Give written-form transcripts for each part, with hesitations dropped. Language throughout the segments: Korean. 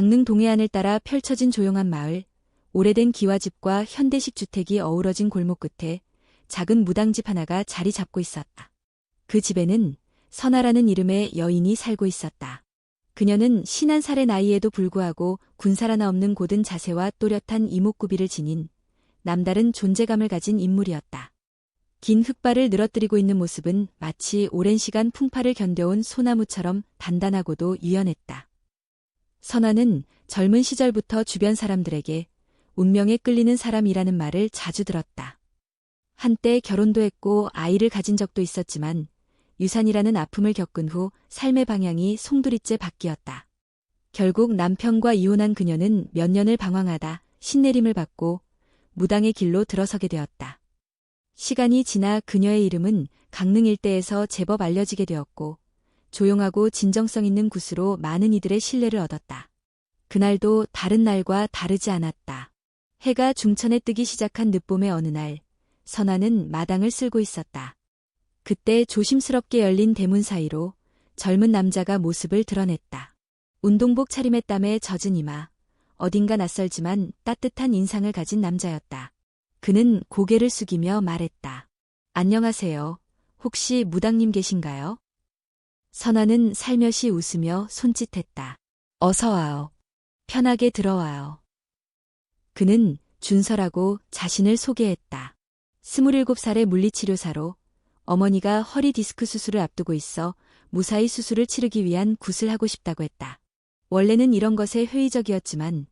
강릉 동해안을 따라 펼쳐진 조용한 마을, 오래된 기와집과 현대식 주택이 어우러진 골목 끝에 작은 무당집 하나가 자리 잡고 있었다. 그 집에는 선아라는 이름의 여인이 살고 있었다. 그녀는 51살의 나이에도 불구하고 군살 하나 없는 고든 자세와 또렷한 이목구비를 지닌 남다른 존재감을 가진 인물이었다. 긴 흑발을 늘어뜨리고 있는 모습은 마치 오랜 시간 풍파를 견뎌온 소나무처럼 단단하고도 유연했다. 선아는 젊은 시절부터 주변 사람들에게 운명에 끌리는 사람이라는 말을 자주 들었다. 한때 결혼도 했고 아이를 가진 적도 있었지만 유산이라는 아픔을 겪은 후 삶의 방향이 송두리째 바뀌었다. 결국 남편과 이혼한 그녀는 몇 년을 방황하다 신내림을 받고 무당의 길로 들어서게 되었다. 시간이 지나 그녀의 이름은 강릉 일대에서 제법 알려지게 되었고 조용하고 진정성 있는 굿으로 많은 이들의 신뢰를 얻었다. 그날도 다른 날과 다르지 않았다. 해가 중천에 뜨기 시작한 늦봄의 어느 날, 선아는 마당을 쓸고 있었다. 그때 조심스럽게 열린 대문 사이로 젊은 남자가 모습을 드러냈다. 운동복 차림의 땀에 젖은 이마, 어딘가 낯설지만 따뜻한 인상을 가진 남자였다. 그는 고개를 숙이며 말했다. 안녕하세요. 혹시 무당님 계신가요? 선아는 살며시 웃으며 손짓했다. 어서 와요. 편하게 들어와요. 그는 준서라고 자신을 소개했다. 27살의 물리치료사로 어머니가 허리 디스크 수술을 앞두고 있어 무사히 수술을 치르기 위한 굿을 하고 싶다고 했다. 원래는 이런 것에 회의적이었지만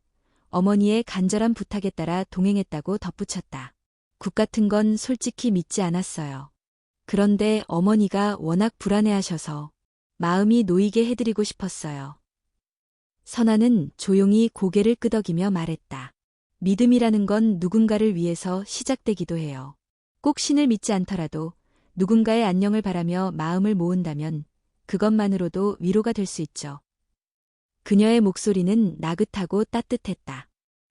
어머니의 간절한 부탁에 따라 동행했다고 덧붙였다. 굿 같은 건 솔직히 믿지 않았어요. 그런데 어머니가 워낙 불안해하셔서 마음이 놓이게 해드리고 싶었어요. 선아는 조용히 고개를 끄덕이며 말했다. 믿음이라는 건 누군가를 위해서 시작되기도 해요. 꼭 신을 믿지 않더라도 누군가의 안녕을 바라며 마음을 모은다면 그것만으로도 위로가 될 수 있죠. 그녀의 목소리는 나긋하고 따뜻했다.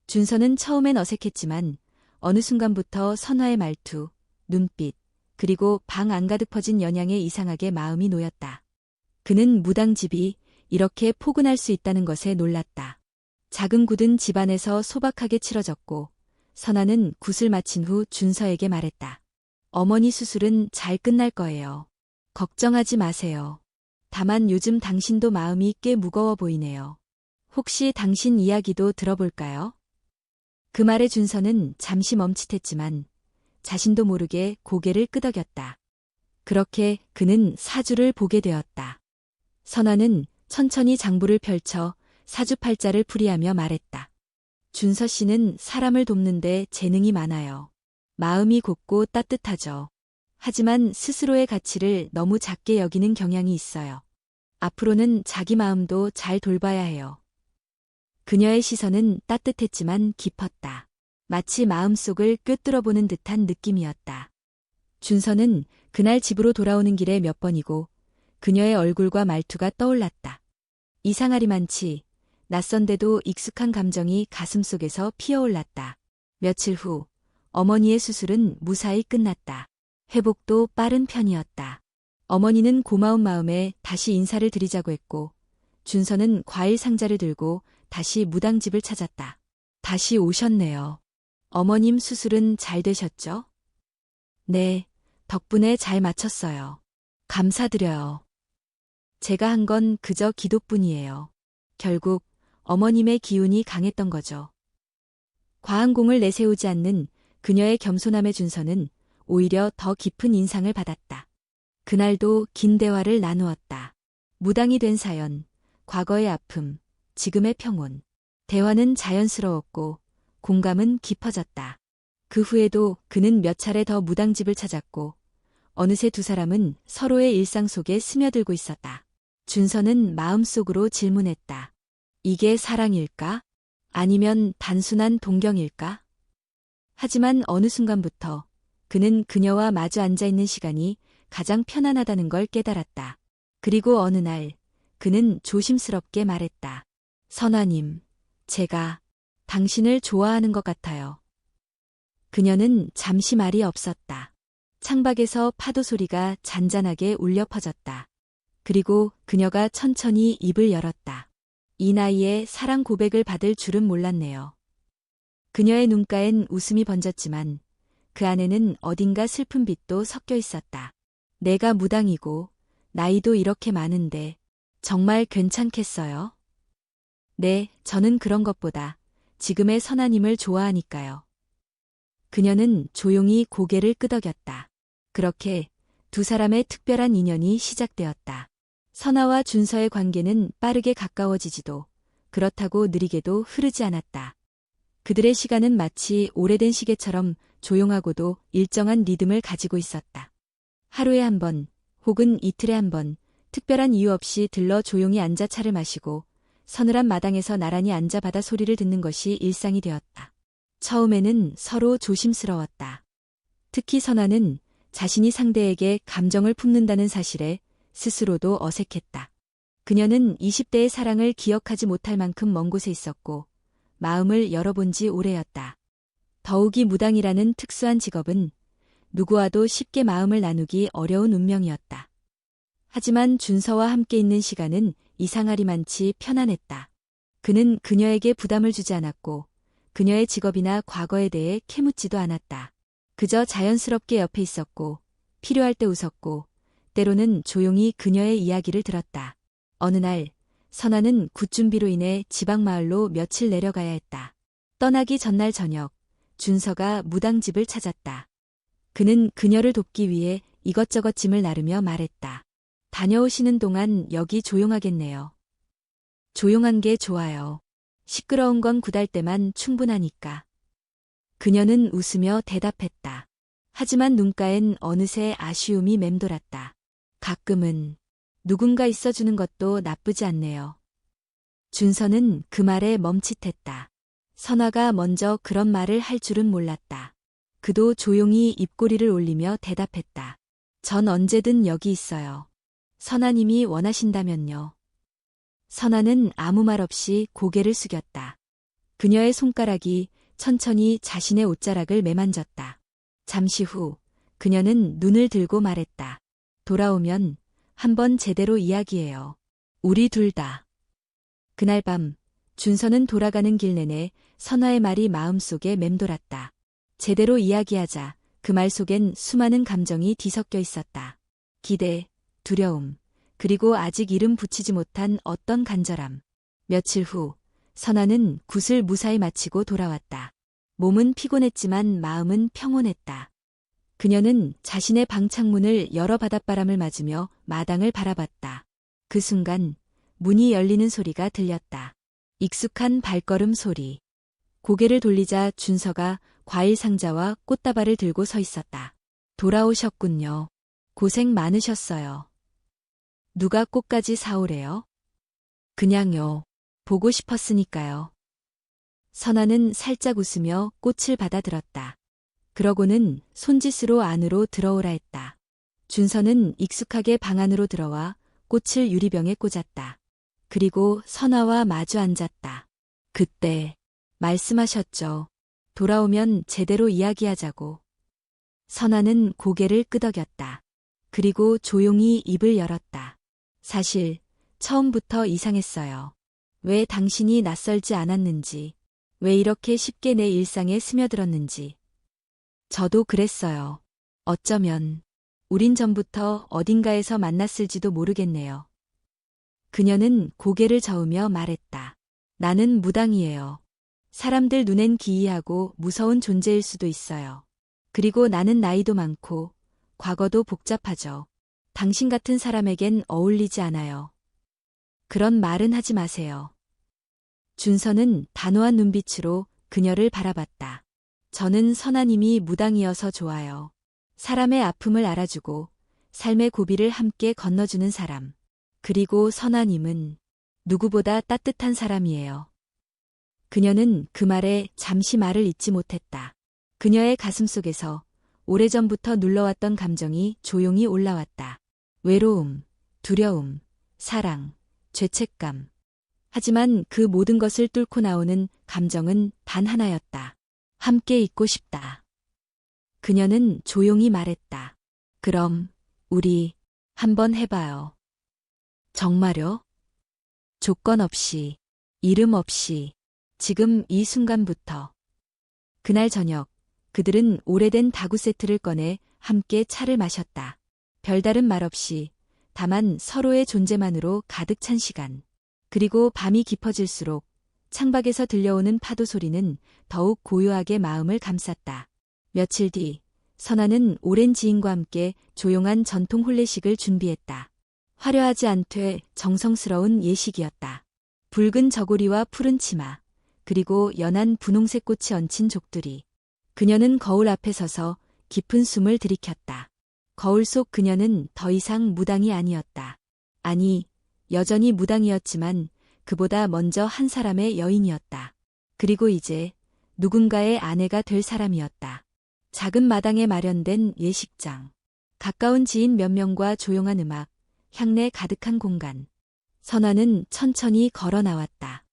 준서는 처음엔 어색했지만 어느 순간부터 선화의 말투, 눈빛, 그리고 방 안가득 퍼진 연양에 이상하게 마음이 놓였다. 그는 무당집이 이렇게 포근할 수 있다는 것에 놀랐다. 작은 굿은 집안에서 소박하게 치러졌고 선아는 굿을 마친 후 준서에게 말했다. 어머니 수술은 잘 끝날 거예요. 걱정하지 마세요. 다만 요즘 당신도 마음이 꽤 무거워 보이네요. 혹시 당신 이야기도 들어볼까요? 그 말에 준서는 잠시 멈칫했지만 자신도 모르게 고개를 끄덕였다. 그렇게 그는 사주를 보게 되었다. 선아는 천천히 장부를 펼쳐 사주팔자를 풀이하며 말했다. 준서 씨는 사람을 돕는데 재능이 많아요. 마음이 곱고 따뜻하죠. 하지만 스스로의 가치를 너무 작게 여기는 경향이 있어요. 앞으로는 자기 마음도 잘 돌봐야 해요. 그녀의 시선은 따뜻했지만 깊었다. 마치 마음속을 꿰뚫어보는 듯한 느낌이었다. 준서는 그날 집으로 돌아오는 길에 몇 번이고 그녀의 얼굴과 말투가 떠올랐다. 이상하리만치 낯선데도 익숙한 감정이 가슴속에서 피어올랐다. 며칠 후 어머니의 수술은 무사히 끝났다. 회복도 빠른 편이었다. 어머니는 고마운 마음에 다시 인사를 드리자고 했고 준서는 과일 상자를 들고 다시 무당집을 찾았다. 다시 오셨네요. 어머님 수술은 잘 되셨죠? 네, 덕분에 잘 마쳤어요. 감사드려요. 제가 한 건 그저 기도뿐이에요. 결국 어머님의 기운이 강했던 거죠. 과한 공을 내세우지 않는 그녀의 겸손함에 준서는 오히려 더 깊은 인상을 받았다. 그날도 긴 대화를 나누었다. 무당이 된 사연, 과거의 아픔, 지금의 평온. 대화는 자연스러웠고 공감은 깊어졌다. 그 후에도 그는 몇 차례 더 무당집을 찾았고 어느새 두 사람은 서로의 일상 속에 스며들고 있었다. 준서는 마음속으로 질문했다. 이게 사랑일까? 아니면 단순한 동경일까? 하지만 어느 순간부터 그는 그녀와 마주 앉아있는 시간이 가장 편안하다는 걸 깨달았다. 그리고 어느 날 그는 조심스럽게 말했다. 선아님, 제가 당신을 좋아하는 것 같아요. 그녀는 잠시 말이 없었다. 창밖에서 파도 소리가 잔잔하게 울려 퍼졌다. 그리고 그녀가 천천히 입을 열었다. 이 나이에 사랑 고백을 받을 줄은 몰랐네요. 그녀의 눈가엔 웃음이 번졌지만 그 안에는 어딘가 슬픈 빛도 섞여 있었다. 내가 무당이고 나이도 이렇게 많은데 정말 괜찮겠어요? 네, 저는 그런 것보다 지금의 선아님을 좋아하니까요. 그녀는 조용히 고개를 끄덕였다. 그렇게 두 사람의 특별한 인연이 시작되었다. 선아와 준서의 관계는 빠르게 가까워지지도 그렇다고 느리게도 흐르지 않았다. 그들의 시간은 마치 오래된 시계처럼 조용하고도 일정한 리듬을 가지고 있었다. 하루에 한 번, 혹은 이틀에 한 번, 특별한 이유 없이 들러 조용히 앉아 차를 마시고 서늘한 마당에서 나란히 앉아 바다 소리를 듣는 것이 일상이 되었다. 처음에는 서로 조심스러웠다. 특히 선아는 자신이 상대에게 감정을 품는다는 사실에 스스로도 어색했다. 그녀는 20대의 사랑을 기억하지 못할 만큼 먼 곳에 있었고 마음을 열어본 지 오래였다. 더욱이 무당이라는 특수한 직업은 누구와도 쉽게 마음을 나누기 어려운 운명이었다. 하지만 준서와 함께 있는 시간은 이상하리만치 편안했다. 그는 그녀에게 부담을 주지 않았고 그녀의 직업이나 과거에 대해 캐묻지도 않았다. 그저 자연스럽게 옆에 있었고 필요할 때 웃었고 때로는 조용히 그녀의 이야기를 들었다. 어느 날 선아는 굿준비로 인해 지방마을로 며칠 내려가야 했다. 떠나기 전날 저녁 준서가 무당집을 찾았다. 그는 그녀를 돕기 위해 이것저것 짐을 나르며 말했다. 다녀오시는 동안 여기 조용하겠네요. 조용한 게 좋아요. 시끄러운 건 구달 때만 충분하니까. 그녀는 웃으며 대답했다. 하지만 눈가엔 어느새 아쉬움이 맴돌았다. 가끔은 누군가 있어주는 것도 나쁘지 않네요. 준서는 그 말에 멈칫했다. 선아가 먼저 그런 말을 할 줄은 몰랐다. 그도 조용히 입꼬리를 올리며 대답했다. 전 언제든 여기 있어요. 선아님이 원하신다면요. 선아는 아무 말 없이 고개를 숙였다. 그녀의 손가락이 천천히 자신의 옷자락을 매만졌다. 잠시 후 그녀는 눈을 들고 말했다. 돌아오면 한번 제대로 이야기해요. 우리 둘 다. 그날 밤 준서는 돌아가는 길 내내 선아의 말이 마음속에 맴돌았다. 제대로 이야기하자. 그 말 속엔 수많은 감정이 뒤섞여 있었다. 기대, 두려움, 그리고 아직 이름 붙이지 못한 어떤 간절함. 며칠 후 선아는 굿을 무사히 마치고 돌아왔다. 몸은 피곤했지만 마음은 평온했다. 그녀는 자신의 방 창문을 열어 바닷바람을 맞으며 마당을 바라봤다. 그 순간 문이 열리는 소리가 들렸다. 익숙한 발걸음 소리. 고개를 돌리자 준서가 과일 상자와 꽃다발을 들고 서 있었다. 돌아오셨군요. 고생 많으셨어요. 누가 꽃까지 사오래요? 그냥요. 보고 싶었으니까요. 선아는 살짝 웃으며 꽃을 받아들었다. 그러고는 손짓으로 안으로 들어오라 했다. 준서는 익숙하게 방 안으로 들어와 꽃을 유리병에 꽂았다. 그리고 선아와 마주 앉았다. 그때 말씀하셨죠. 돌아오면 제대로 이야기하자고. 선아는 고개를 끄덕였다. 그리고 조용히 입을 열었다. 사실 처음부터 이상했어요. 왜 당신이 낯설지 않았는지, 왜 이렇게 쉽게 내 일상에 스며들었는지. 저도 그랬어요. 어쩌면 우린 전부터 어딘가에서 만났을지도 모르겠네요. 그녀는 고개를 저으며 말했다. 나는 무당이에요. 사람들 눈엔 기이하고 무서운 존재일 수도 있어요. 그리고 나는 나이도 많고 과거도 복잡하죠. 당신 같은 사람에겐 어울리지 않아요. 그런 말은 하지 마세요. 준서는 단호한 눈빛으로 그녀를 바라봤다. 저는 선아님이 무당이어서 좋아요. 사람의 아픔을 알아주고 삶의 고비를 함께 건너주는 사람. 그리고 선아님은 누구보다 따뜻한 사람이에요. 그녀는 그 말에 잠시 말을 잇지 못했다. 그녀의 가슴속에서 오래전부터 눌러왔던 감정이 조용히 올라왔다. 외로움, 두려움, 사랑, 죄책감. 하지만 그 모든 것을 뚫고 나오는 감정은 단 하나였다. 함께 있고 싶다. 그녀는 조용히 말했다. 그럼 우리 한번 해봐요. 정말요? 조건 없이. 이름 없이, 지금 이 순간부터. 그날 저녁, 그들은 오래된 다구 세트를 꺼내 함께 차를 마셨다. 별다른 말 없이, 다만 서로의 존재만으로 가득 찬 시간. 그리고 밤이 깊어질수록 창밖에서 들려오는 파도 소리는 더욱 고요하게 마음을 감쌌다. 며칠 뒤, 선아는 오랜 지인과 함께 조용한 전통 혼례식을 준비했다. 화려하지 않되 정성스러운 예식이었다. 붉은 저고리와 푸른 치마, 그리고 연한 분홍색 꽃이 얹힌 족두리. 그녀는 거울 앞에 서서 깊은 숨을 들이켰다. 거울 속 그녀는 더 이상 무당이 아니었다. 아니, 여전히 무당이었지만 그보다 먼저 한 사람의 여인이었다. 그리고 이제 누군가의 아내가 될 사람이었다. 작은 마당에 마련된 예식장. 가까운 지인 몇 명과 조용한 음악, 향내 가득한 공간. 선아는 천천히 걸어 나왔다.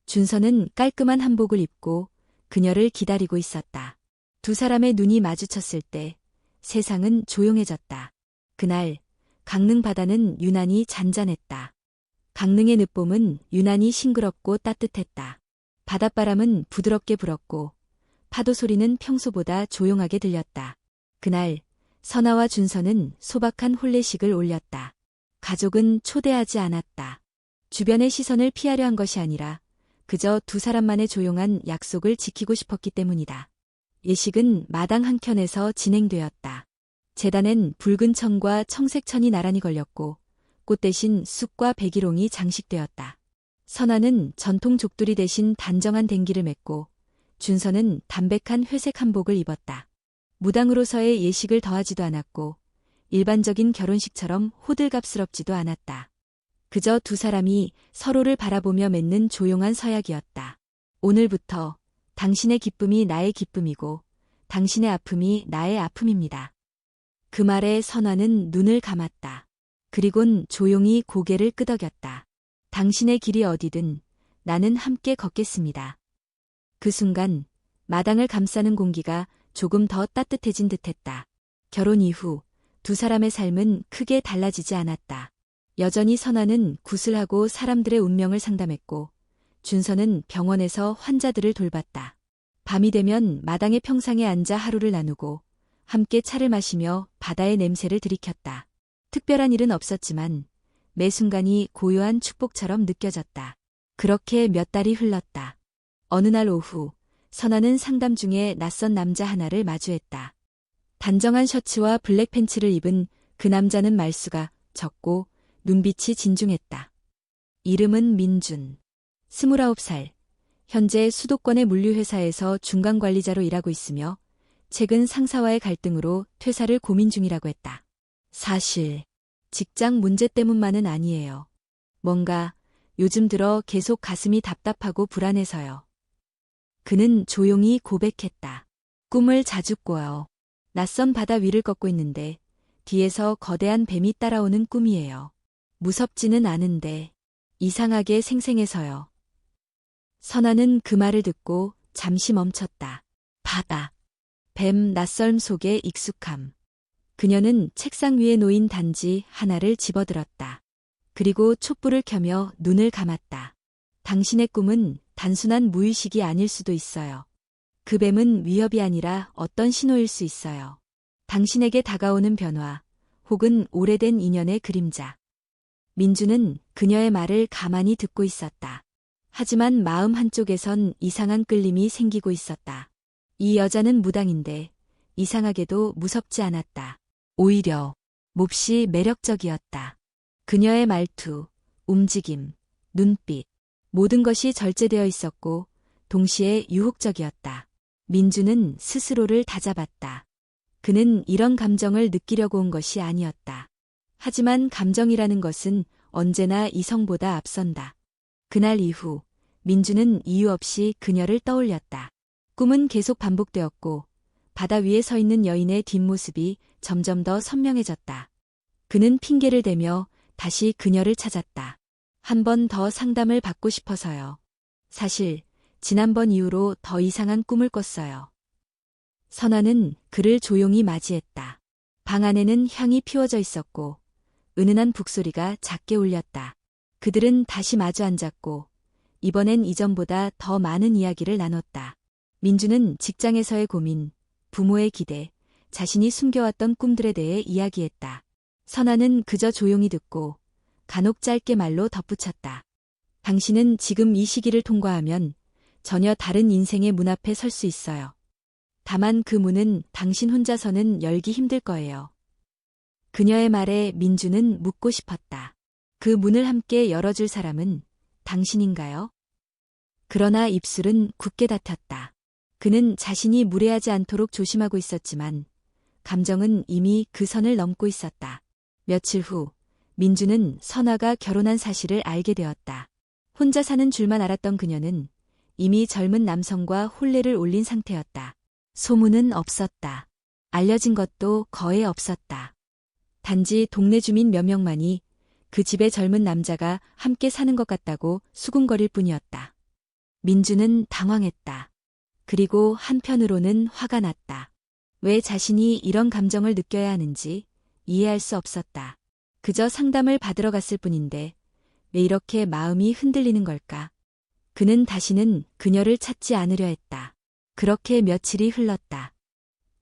준서는 깔끔한 한복을 입고 그녀를 기다리고 있었다. 두 사람의 눈이 마주쳤을 때 세상은 조용해졌다. 그날 강릉 바다는 유난히 잔잔했다. 강릉의 늦봄은 유난히 싱그럽고 따뜻했다. 바닷바람은 부드럽게 불었고 파도 소리는 평소보다 조용하게 들렸다. 그날 선아와 준서는 소박한 혼례식을 올렸다. 가족은 초대하지 않았다. 주변의 시선을 피하려 한 것이 아니라 그저 두 사람만의 조용한 약속을 지키고 싶었기 때문이다. 예식은 마당 한켠에서 진행되었다. 제단엔 붉은 천과 청색 천이 나란히 걸렸고 꽃 대신 쑥과 백일홍이 장식되었다. 선아는 전통 족두리 대신 단정한 댕기를 맸고 준서는 담백한 회색 한복을 입었다. 무당으로서의 예식을 더하지도 않았고 일반적인 결혼식처럼 호들갑스럽지도 않았다. 그저 두 사람이 서로를 바라보며 맺는 조용한 서약이었다. 오늘부터 당신의 기쁨이 나의 기쁨이고 당신의 아픔이 나의 아픔입니다. 그 말에 선아는 눈을 감았다. 그리곤 조용히 고개를 끄덕였다. 당신의 길이 어디든 나는 함께 걷겠습니다. 그 순간 마당을 감싸는 공기가 조금 더 따뜻해진 듯했다. 결혼 이후 두 사람의 삶은 크게 달라지지 않았다. 여전히 선아는 구슬하고 사람들의 운명을 상담했고 준서는 병원에서 환자들을 돌봤다. 밤이 되면 마당의 평상에 앉아 하루를 나누고 함께 차를 마시며 바다의 냄새를 들이켰다. 특별한 일은 없었지만 매 순간이 고요한 축복처럼 느껴졌다. 그렇게 몇 달이 흘렀다. 어느 날 오후 선아는 상담 중에 낯선 남자 하나를 마주했다. 단정한 셔츠와 블랙 팬츠를 입은 그 남자는 말수가 적고 눈빛이 진중했다. 이름은 민준. 29살. 현재 수도권의 물류회사에서 중간관리자로 일하고 있으며 최근 상사와의 갈등으로 퇴사를 고민 중이라고 했다. 사실 직장 문제 때문만은 아니에요. 뭔가 요즘 들어 계속 가슴이 답답하고 불안해서요. 그는 조용히 고백했다. 꿈을 자주 꿔요. 낯선 바다 위를 걷고 있는데 뒤에서 거대한 뱀이 따라오는 꿈이에요. 무섭지는 않은데 이상하게 생생해서요. 선아는 그 말을 듣고 잠시 멈췄다. 바다. 뱀 낯설음 속에 익숙함. 그녀는 책상 위에 놓인 단지 하나를 집어들었다. 그리고 촛불을 켜며 눈을 감았다. 당신의 꿈은 단순한 무의식이 아닐 수도 있어요. 그 뱀은 위협이 아니라 어떤 신호일 수 있어요. 당신에게 다가오는 변화, 혹은 오래된 인연의 그림자. 민주는 그녀의 말을 가만히 듣고 있었다. 하지만 마음 한쪽에선 이상한 끌림이 생기고 있었다. 이 여자는 무당인데 이상하게도 무섭지 않았다. 오히려 몹시 매력적이었다. 그녀의 말투, 움직임, 눈빛, 모든 것이 절제되어 있었고 동시에 유혹적이었다. 민주는 스스로를 다잡았다. 그는 이런 감정을 느끼려고 온 것이 아니었다. 하지만 감정이라는 것은 언제나 이성보다 앞선다. 그날 이후 민주는 이유 없이 그녀를 떠올렸다. 꿈은 계속 반복되었고 바다 위에 서 있는 여인의 뒷모습이 점점 더 선명해졌다. 그는 핑계를 대며 다시 그녀를 찾았다. 한 번 더 상담을 받고 싶어서요. 사실 지난번 이후로 더 이상한 꿈을 꿨어요. 선아는 그를 조용히 맞이했다. 방 안에는 향이 피워져 있었고 은은한 북소리가 작게 울렸다. 그들은 다시 마주 앉았고 이번엔 이전보다 더 많은 이야기를 나눴다. 민주는 직장에서의 고민, 부모의 기대, 자신이 숨겨왔던 꿈들에 대해 이야기했다. 선아는 그저 조용히 듣고 간혹 짧게 말로 덧붙였다. 당신은 지금 이 시기를 통과하면 전혀 다른 인생의 문 앞에 설 수 있어요. 다만 그 문은 당신 혼자서는 열기 힘들 거예요. 그녀의 말에 민주는 묻고 싶었다. 그 문을 함께 열어줄 사람은 당신인가요? 그러나 입술은 굳게 닫혔다. 그는 자신이 무례하지 않도록 조심하고 있었지만 감정은 이미 그 선을 넘고 있었다. 며칠 후 민주는 선아가 결혼한 사실을 알게 되었다. 혼자 사는 줄만 알았던 그녀는 이미 젊은 남성과 혼례를 올린 상태였다. 소문은 없었다. 알려진 것도 거의 없었다. 단지 동네 주민 몇 명만이 그 집에 젊은 남자가 함께 사는 것 같다고 수군거릴 뿐이었다. 민주는 당황했다. 그리고 한편으로는 화가 났다. 왜 자신이 이런 감정을 느껴야 하는지 이해할 수 없었다. 그저 상담을 받으러 갔을 뿐인데 왜 이렇게 마음이 흔들리는 걸까? 그는 다시는 그녀를 찾지 않으려 했다. 그렇게 며칠이 흘렀다.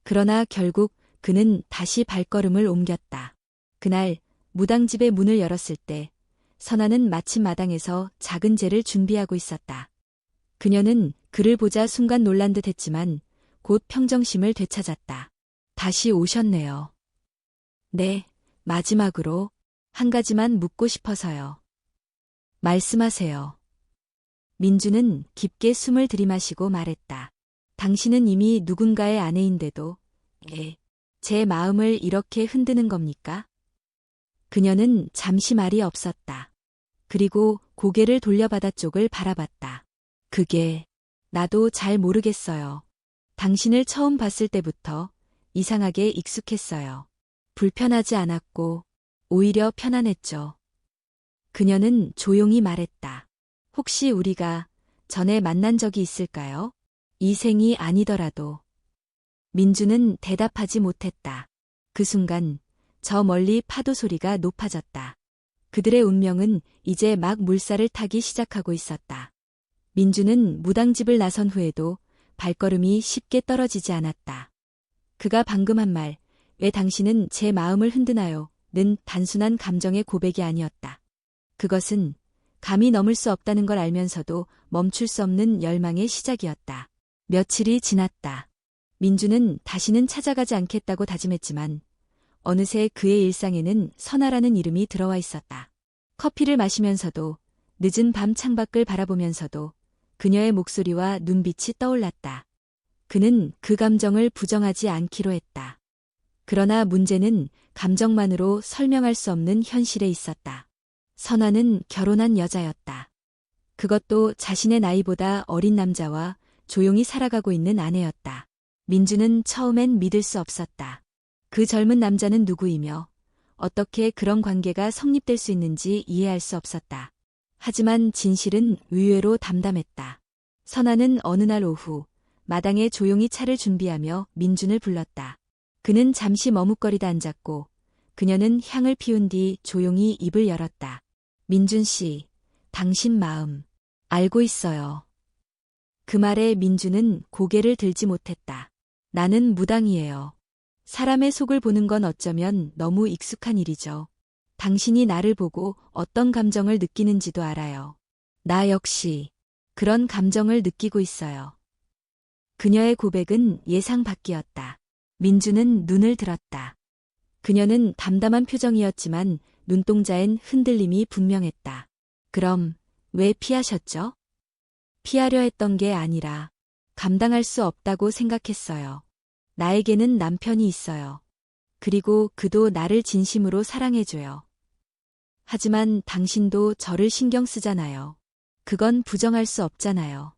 그러나 결국 그는 다시 발걸음을 옮겼다. 그날 무당집의 문을 열었을 때 선아는 마침 마당에서 작은 제를 준비하고 있었다. 그녀는 그를 보자 순간 놀란 듯 했지만 곧 평정심을 되찾았다. 다시 오셨네요. 네, 마지막으로 한 가지만 묻고 싶어서요. 말씀하세요. 민주는 깊게 숨을 들이마시고 말했다. 당신은 이미 누군가의 아내인데도 제 마음을 이렇게 흔드는 겁니까? 그녀는 잠시 말이 없었다. 그리고 고개를 돌려 바닷속을 바라봤다. 그게 나도 잘 모르겠어요. 당신을 처음 봤을 때부터 이상하게 익숙했어요. 불편하지 않았고 오히려 편안했죠. 그녀는 조용히 말했다. 혹시 우리가 전에 만난 적이 있을까요? 이 생이 아니더라도. 민주는 대답하지 못했다. 그 순간 저 멀리 파도 소리가 높아졌다. 그들의 운명은 이제 막 물살을 타기 시작하고 있었다. 민주는 무당집을 나선 후에도 발걸음이 쉽게 떨어지지 않았다. 그가 방금 한 말, 왜 당신은 제 마음을 흔드나요? 는 단순한 감정의 고백이 아니었다. 그것은 감히 넘을 수 없다는 걸 알면서도 멈출 수 없는 열망의 시작이었다. 며칠이 지났다. 민주는 다시는 찾아가지 않겠다고 다짐했지만 어느새 그의 일상에는 선아라는 이름이 들어와 있었다. 커피를 마시면서도 늦은 밤 창밖을 바라보면서도 그녀의 목소리와 눈빛이 떠올랐다. 그는 그 감정을 부정하지 않기로 했다. 그러나 문제는 감정만으로 설명할 수 없는 현실에 있었다. 선아는 결혼한 여자였다. 그것도 자신의 나이보다 어린 남자와 조용히 살아가고 있는 아내였다. 민주는 처음엔 믿을 수 없었다. 그 젊은 남자는 누구이며 어떻게 그런 관계가 성립될 수 있는지 이해할 수 없었다. 하지만 진실은 의외로 담담했다. 선아는 어느 날 오후 마당에 조용히 차를 준비하며 민준을 불렀다. 그는 잠시 머뭇거리다 앉았고 그녀는 향을 피운 뒤 조용히 입을 열었다. 민준 씨, 당신 마음 알고 있어요. 그 말에 민주는 고개를 들지 못했다. 나는 무당이에요. 사람의 속을 보는 건 어쩌면 너무 익숙한 일이죠. 당신이 나를 보고 어떤 감정을 느끼는지도 알아요. 나 역시 그런 감정을 느끼고 있어요. 그녀의 고백은 예상 밖이었다. 민주는 눈을 들었다. 그녀는 담담한 표정이었지만 눈동자엔 흔들림이 분명했다. 그럼 왜 피하셨죠? 피하려 했던 게 아니라 감당할 수 없다고 생각했어요. 나에게는 남편이 있어요. 그리고 그도 나를 진심으로 사랑해줘요. 하지만 당신도 저를 신경 쓰잖아요. 그건 부정할 수 없잖아요.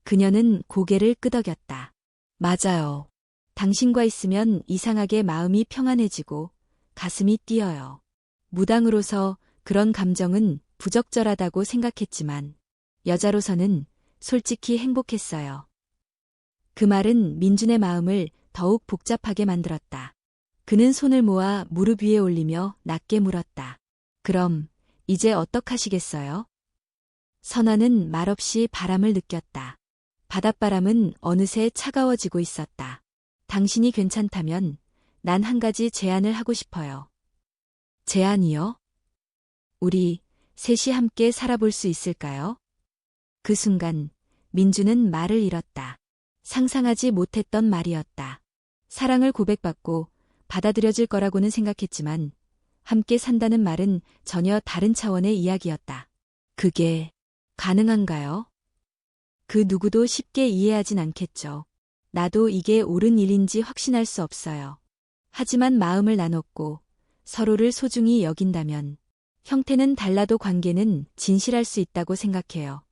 그녀는 고개를 끄덕였다. 맞아요. 당신과 있으면 이상하게 마음이 평안해지고 가슴이 뛰어요. 무당으로서 그런 감정은 부적절하다고 생각했지만 여자로서는 솔직히 행복했어요. 그 말은 민준의 마음을 더욱 복잡하게 만들었다. 그는 손을 모아 무릎 위에 올리며 낮게 물었다. 그럼 이제 어떡하시겠어요? 선아는 말없이 바람을 느꼈다. 바닷바람은 어느새 차가워지고 있었다. 당신이 괜찮다면 난 한 가지 제안을 하고 싶어요. 제안이요? 우리 셋이 함께 살아볼 수 있을까요? 그 순간 민주는 말을 잃었다. 상상하지 못했던 말이었다. 사랑을 고백받고 받아들여질 거라고는 생각했지만 함께 산다는 말은 전혀 다른 차원의 이야기였다. 그게 가능한가요? 그 누구도 쉽게 이해하진 않겠죠. 나도 이게 옳은 일인지 확신할 수 없어요. 하지만 마음을 나눴고 서로를 소중히 여긴다면 형태는 달라도 관계는 진실할 수 있다고 생각해요.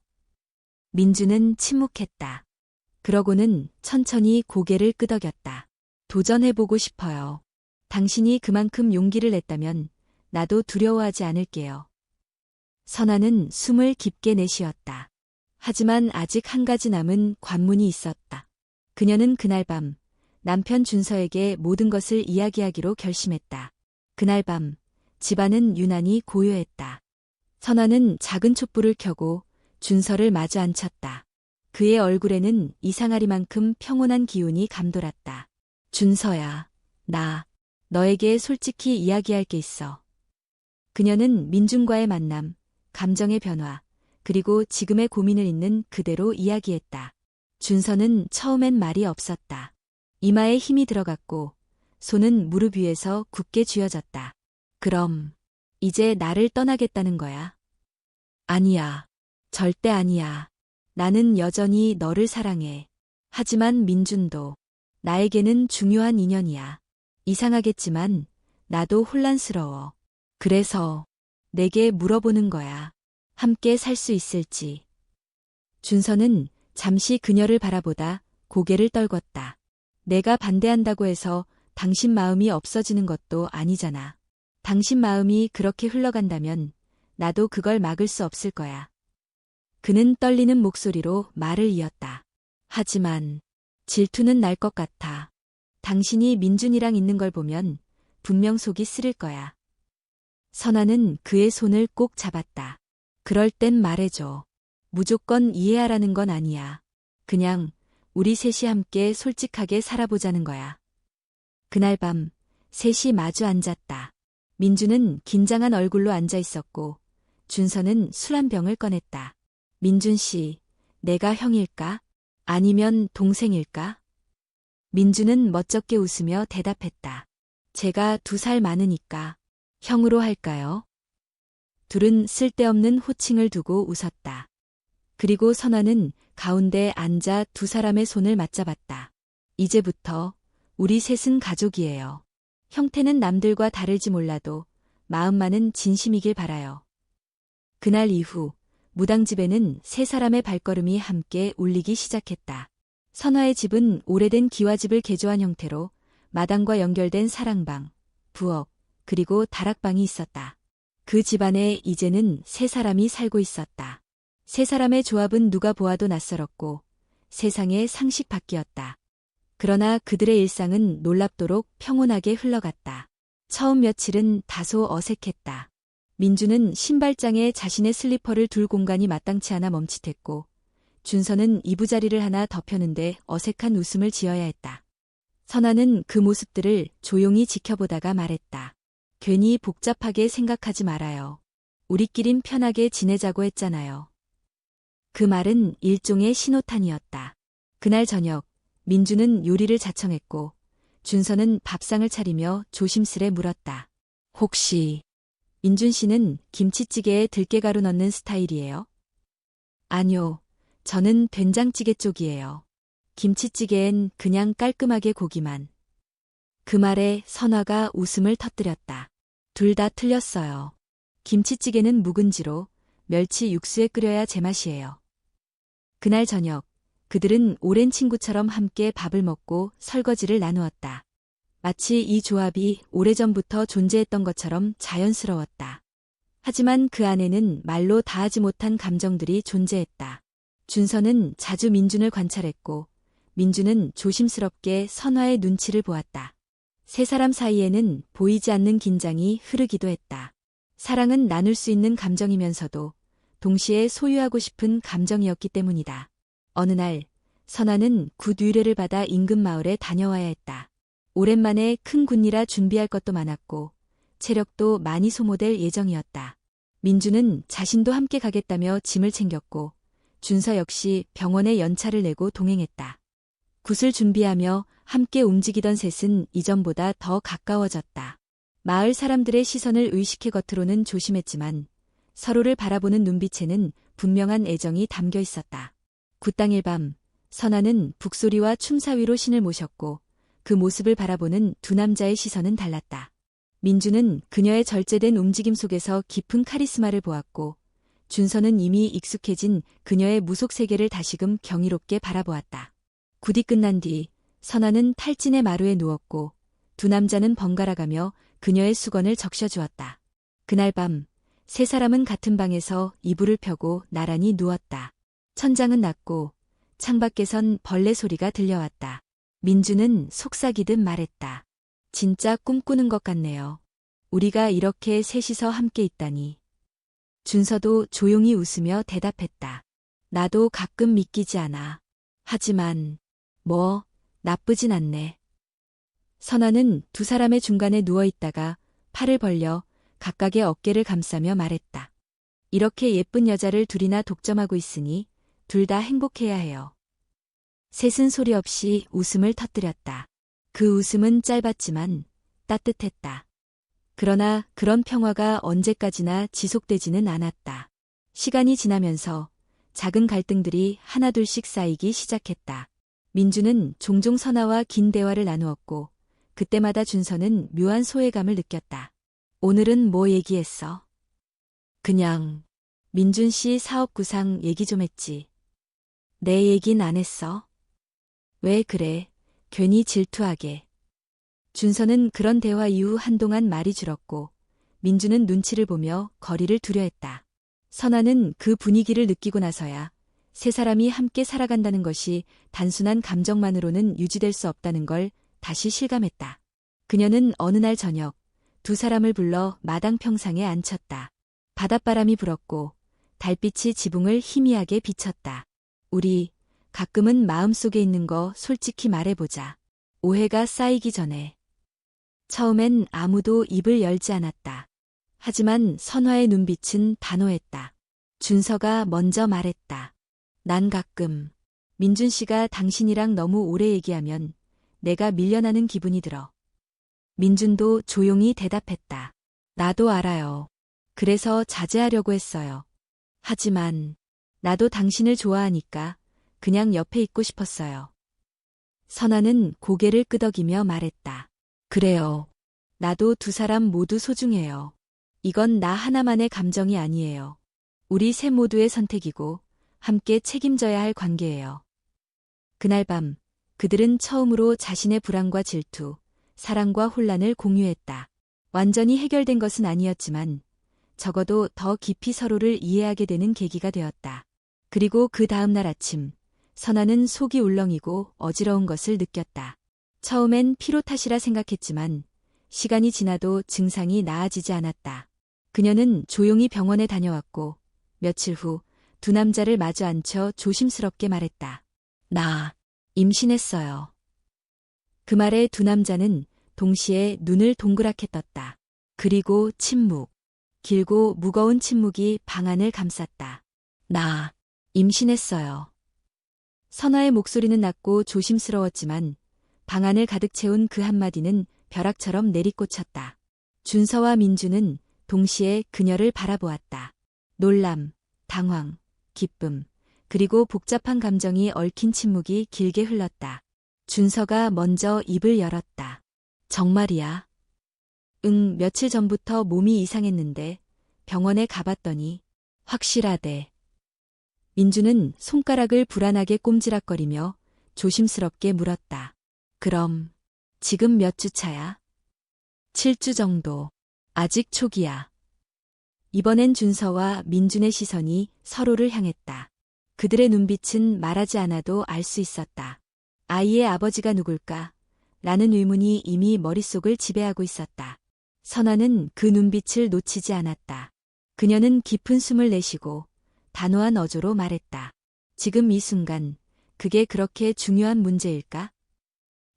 민주는 침묵했다. 그러고는 천천히 고개를 끄덕였다. 도전해보고 싶어요. 당신이 그만큼 용기를 냈다면 나도 두려워하지 않을게요. 선아는 숨을 깊게 내쉬었다. 하지만 아직 한 가지 남은 관문이 있었다. 그녀는 그날 밤 남편 준서에게 모든 것을 이야기하기로 결심했다. 그날 밤 집안은 유난히 고요했다. 선아는 작은 촛불을 켜고 준서를 마주 앉혔다. 그의 얼굴에는 이상하리만큼 평온한 기운이 감돌았다. 준서야, 나 너에게 솔직히 이야기할 게 있어. 그녀는 민준과의 만남, 감정의 변화, 그리고 지금의 고민을 있는 그대로 이야기했다. 준서는 처음엔 말이 없었다. 이마에 힘이 들어갔고 손은 무릎 위에서 굳게 쥐어졌다. 그럼 이제 나를 떠나겠다는 거야? 아니야. 절대 아니야. 나는 여전히 너를 사랑해. 하지만 민준도 나에게는 중요한 인연이야. 이상하겠지만 나도 혼란스러워. 그래서 내게 물어보는 거야. 함께 살 수 있을지. 준서는 잠시 그녀를 바라보다 고개를 떨궜다. 내가 반대한다고 해서 당신 마음이 없어지는 것도 아니잖아. 당신 마음이 그렇게 흘러간다면 나도 그걸 막을 수 없을 거야. 그는 떨리는 목소리로 말을 이었다. 하지만 질투는 날 것 같아. 당신이 민준이랑 있는 걸 보면 분명 속이 쓰릴 거야. 선아는 그의 손을 꼭 잡았다. 그럴 땐 말해줘. 무조건 이해하라는 건 아니야. 그냥 우리 셋이 함께 솔직하게 살아보자는 거야. 그날 밤 셋이 마주 앉았다. 민주는 긴장한 얼굴로 앉아 있었고 준서는 술 한 병을 꺼냈다. 민준 씨, 내가 형일까? 아니면 동생일까? 민주는 멋쩍게 웃으며 대답했다. 제가 2살 많으니까 형으로 할까요? 둘은 쓸데없는 호칭을 두고 웃었다. 그리고 선아는 가운데 앉아 두 사람의 손을 맞잡았다. 이제부터 우리 셋은 가족이에요. 형태는 남들과 다를지 몰라도 마음만은 진심이길 바라요. 그날 이후 무당집에는 세 사람의 발걸음이 함께 울리기 시작했다. 선화의 집은 오래된 기와집을 개조한 형태로 마당과 연결된 사랑방, 부엌, 그리고 다락방이 있었다. 그 집안에 이제는 세 사람이 살고 있었다. 세 사람의 조합은 누가 보아도 낯설었고 세상의 상식 밖이었다. 그러나 그들의 일상은 놀랍도록 평온하게 흘러갔다. 처음 며칠은 다소 어색했다. 민주는 신발장에 자신의 슬리퍼를 둘 공간이 마땅치 않아 멈칫했고 준서는 이부자리를 하나 더 펴는데 어색한 웃음을 지어야 했다. 선아는 그 모습들을 조용히 지켜보다가 말했다. 괜히 복잡하게 생각하지 말아요. 우리끼린 편하게 지내자고 했잖아요. 그 말은 일종의 신호탄이었다. 그날 저녁 민주는 요리를 자청했고 준서는 밥상을 차리며 조심스레 물었다. 혹시 민준 씨는 김치찌개에 들깨가루 넣는 스타일이에요? 아니요. 저는 된장찌개 쪽이에요. 김치찌개엔 그냥 깔끔하게 고기만. 그 말에 선화가 웃음을 터뜨렸다. 둘 다 틀렸어요. 김치찌개는 묵은지로 멸치 육수에 끓여야 제맛이에요. 그날 저녁 그들은 오랜 친구처럼 함께 밥을 먹고 설거지를 나누었다. 마치 이 조합이 오래전부터 존재했던 것처럼 자연스러웠다. 하지만 그 안에는 말로 다하지 못한 감정들이 존재했다. 준서는 자주 민준을 관찰했고 민준은 조심스럽게 선화의 눈치를 보았다. 세 사람 사이에는 보이지 않는 긴장이 흐르기도 했다. 사랑은 나눌 수 있는 감정이면서도 동시에 소유하고 싶은 감정이었기 때문이다. 어느 날 선아는 굿 의뢰를 받아 인근 마을에 다녀와야 했다. 오랜만에 큰 군이라 준비할 것도 많았고 체력도 많이 소모될 예정이었다. 민주는 자신도 함께 가겠다며 짐을 챙겼고 준서 역시 병원에 연차를 내고 동행했다. 굿을 준비하며 함께 움직이던 셋은 이전보다 더 가까워졌다. 마을 사람들의 시선을 의식해 겉으로는 조심했지만 서로를 바라보는 눈빛에는 분명한 애정이 담겨 있었다. 굿 당일 밤 선아는 북소리와 춤사위로 신을 모셨고 그 모습을 바라보는 두 남자의 시선은 달랐다. 민주는 그녀의 절제된 움직임 속에서 깊은 카리스마를 보았고 준서는 이미 익숙해진 그녀의 무속 세계를 다시금 경이롭게 바라보았다. 굿이 끝난 뒤 선아는 탈진의 마루에 누웠고 두 남자는 번갈아가며 그녀의 수건을 적셔주었다. 그날 밤 세 사람은 같은 방에서 이불을 펴고 나란히 누웠다. 천장은 낮고 창밖에선 벌레 소리가 들려왔다. 민주는 속삭이듯 말했다. 진짜 꿈꾸는 것 같네요. 우리가 이렇게 셋이서 함께 있다니. 준서도 조용히 웃으며 대답했다. 나도 가끔 믿기지 않아. 하지만 뭐 나쁘진 않네. 선아는 두 사람의 중간에 누워있다가 팔을 벌려 각각의 어깨를 감싸며 말했다. 이렇게 예쁜 여자를 둘이나 독점하고 있으니 둘 다 행복해야 해요. 셋은 소리 없이 웃음을 터뜨렸다. 그 웃음은 짧았지만 따뜻했다. 그러나 그런 평화가 언제까지나 지속되지는 않았다. 시간이 지나면서 작은 갈등들이 하나둘씩 쌓이기 시작했다. 민주는 종종 선아와 긴 대화를 나누었고 그때마다 준서는 묘한 소외감을 느꼈다. 오늘은 뭐 얘기했어? 그냥 민준 씨 사업 구상 얘기 좀 했지. 내 얘긴 안 했어. 왜 그래? 괜히 질투하게. 준서는 그런 대화 이후 한동안 말이 줄었고 민주는 눈치를 보며 거리를 두려 했다. 선아는 그 분위기를 느끼고 나서야 세 사람이 함께 살아간다는 것이 단순한 감정만으로는 유지될 수 없다는 걸 다시 실감했다. 그녀는 어느 날 저녁 두 사람을 불러 마당 평상에 앉혔다. 바닷바람이 불었고 달빛이 지붕을 희미하게 비쳤다. 우리 가끔은 마음속에 있는 거 솔직히 말해보자. 오해가 쌓이기 전에. 처음엔 아무도 입을 열지 않았다. 하지만 선화의 눈빛은 단호했다. 준서가 먼저 말했다. 난 가끔 민준 씨가 당신이랑 너무 오래 얘기하면 내가 밀려나는 기분이 들어. 민준도 조용히 대답했다. 나도 알아요. 그래서 자제하려고 했어요. 하지만 나도 당신을 좋아하니까 그냥 옆에 있고 싶었어요. 선아는 고개를 끄덕이며 말했다. 그래요. 나도 두 사람 모두 소중해요. 이건 나 하나만의 감정이 아니에요. 우리 셋 모두의 선택이고 함께 책임져야 할 관계예요. 그날 밤 그들은 처음으로 자신의 불안과 질투, 사랑과 혼란을 공유했다. 완전히 해결된 것은 아니었지만 적어도 더 깊이 서로를 이해하게 되는 계기가 되었다. 그리고 그 다음 날 아침 선아는 속이 울렁이고 어지러운 것을 느꼈다. 처음엔 피로 탓이라 생각했지만 시간이 지나도 증상이 나아지지 않았다. 그녀는 조용히 병원에 다녀왔고 며칠 후 두 남자를 마주 앉혀 조심스럽게 말했다. 나 임신했어요. 그 말에 두 남자는 동시에 눈을 동그랗게 떴다. 그리고 침묵. 길고 무거운 침묵이 방안을 감쌌다. 나 임신했어요. 선아의 목소리는 낮고 조심스러웠지만 방안을 가득 채운 그 한마디는 벼락처럼 내리꽂혔다. 준서와 민주는 동시에 그녀를 바라보았다. 놀람, 당황, 기쁨, 그리고 복잡한 감정이 얽힌 침묵이 길게 흘렀다. 준서가 먼저 입을 열었다. 정말이야? 응, 며칠 전부터 몸이 이상했는데 병원에 가봤더니 확실하대. 민주는 손가락을 불안하게 꼼지락거리며 조심스럽게 물었다. 그럼 지금 몇 주 차야? 7주 정도. 아직 초기야. 이번엔 준서와 민준의 시선이 서로를 향했다. 그들의 눈빛은 말하지 않아도 알 수 있었다. 아이의 아버지가 누굴까? 라는 의문이 이미 머릿속을 지배하고 있었다. 선아는 그 눈빛을 놓치지 않았다. 그녀는 깊은 숨을 내쉬고 단호한 어조로 말했다. 지금 이 순간, 그게 그렇게 중요한 문제일까?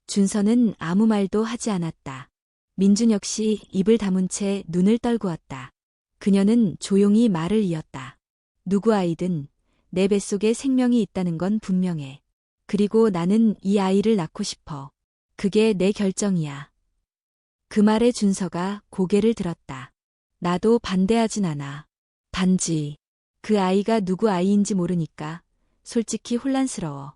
준서는 아무 말도 하지 않았다. 민준 역시 입을 다문 채 눈을 떨구었다. 그녀는 조용히 말을 이었다. 누구 아이든 내 뱃속에 생명이 있다는 건 분명해. 그리고 나는 이 아이를 낳고 싶어. 그게 내 결정이야. 그 말에 준서가 고개를 들었다. 나도 반대하진 않아. 단지 그 아이가 누구 아이인지 모르니까 솔직히 혼란스러워.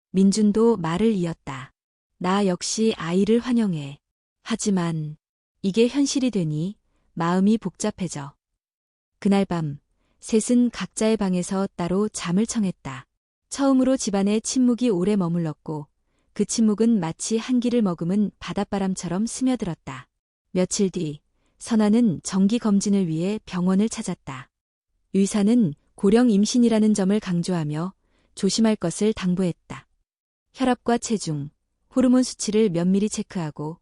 민준도 말을 이었다. 나 역시 아이를 환영해. 하지만 이게 현실이 되니 마음이 복잡해져. 그날 밤 셋은 각자의 방에서 따로 잠을 청했다. 처음으로 집안에 침묵이 오래 머물렀고 그 침묵은 마치 한기를 머금은 바닷바람처럼 스며들었다. 며칠 뒤 선아는 정기검진을 위해 병원을 찾았다. 의사는 고령 임신이라는 점을 강조하며 조심할 것을 당부했다. 혈압과 체중, 호르몬 수치를 면밀히 체크하고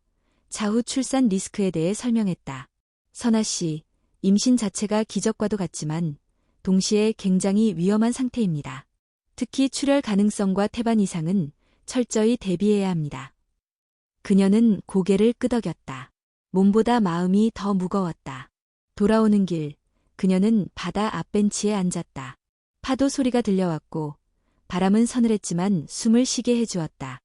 차후 출산 리스크에 대해 설명했다. 선아 씨, 임신 자체가 기적과도 같지만 동시에 굉장히 위험한 상태입니다. 특히 출혈 가능성과 태반 이상은 철저히 대비해야 합니다. 그녀는 고개를 끄덕였다. 몸보다 마음이 더 무거웠다. 돌아오는 길, 그녀는 바다 앞벤치에 앉았다. 파도 소리가 들려왔고 바람은 서늘했지만 숨을 쉬게 해주었다.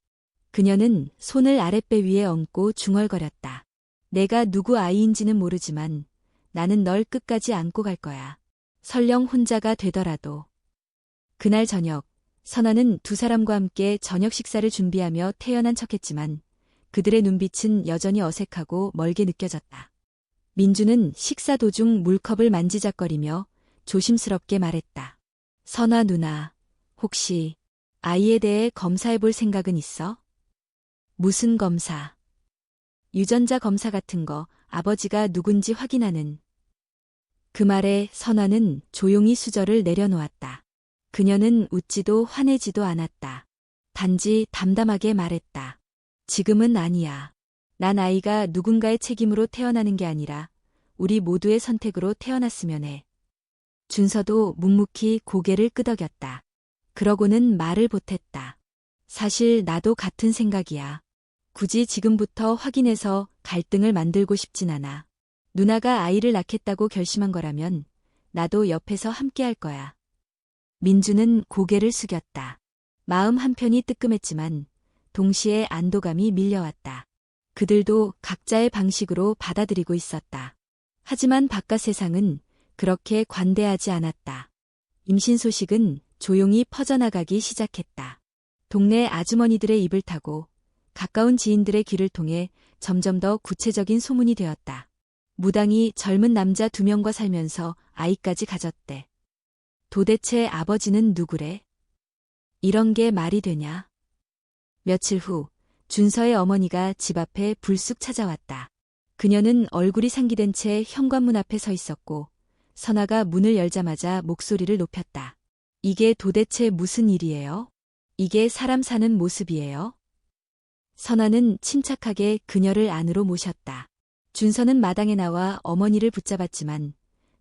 그녀는 손을 아랫배 위에 얹고 중얼거렸다. 내가 누구 아이인지는 모르지만 나는 널 끝까지 안고 갈 거야. 설령 혼자가 되더라도. 그날 저녁, 선아는 두 사람과 함께 저녁 식사를 준비하며 태연한 척했지만 그들의 눈빛은 여전히 어색하고 멀게 느껴졌다. 민주는 식사 도중 물컵을 만지작거리며 조심스럽게 말했다. 선아 누나, 혹시 아이에 대해 검사해 볼 생각은 있어? 무슨 검사? 유전자 검사 같은 거, 아버지가 누군지 확인하는. 그 말에 선아는 조용히 수저를 내려놓았다. 그녀는 웃지도 화내지도 않았다. 단지 담담하게 말했다. 지금은 아니야. 난 아이가 누군가의 책임으로 태어나는 게 아니라 우리 모두의 선택으로 태어났으면 해. 준서도 묵묵히 고개를 끄덕였다. 그러고는 말을 보탰다. 사실 나도 같은 생각이야. 굳이 지금부터 확인해서 갈등을 만들고 싶진 않아. 누나가 아이를 낳겠다고 결심한 거라면 나도 옆에서 함께할 거야. 민주는 고개를 숙였다. 마음 한편이 뜨끔했지만 동시에 안도감이 밀려왔다. 그들도 각자의 방식으로 받아들이고 있었다. 하지만 바깥 세상은 그렇게 관대하지 않았다. 임신 소식은 조용히 퍼져나가기 시작했다. 동네 아주머니들의 입을 타고 가까운 지인들의 귀를 통해 점점 더 구체적인 소문이 되었다. 무당이 젊은 남자 2명과 살면서 아이까지 가졌대. 도대체 아버지는 누구래? 이런 게 말이 되냐? 며칠 후 준서의 어머니가 집 앞에 불쑥 찾아왔다. 그녀는 얼굴이 상기된 채 현관문 앞에 서 있었고 선아가 문을 열자마자 목소리를 높였다. 이게 도대체 무슨 일이에요? 이게 사람 사는 모습이에요? 선아는 침착하게 그녀를 안으로 모셨다. 준서는 마당에 나와 어머니를 붙잡았지만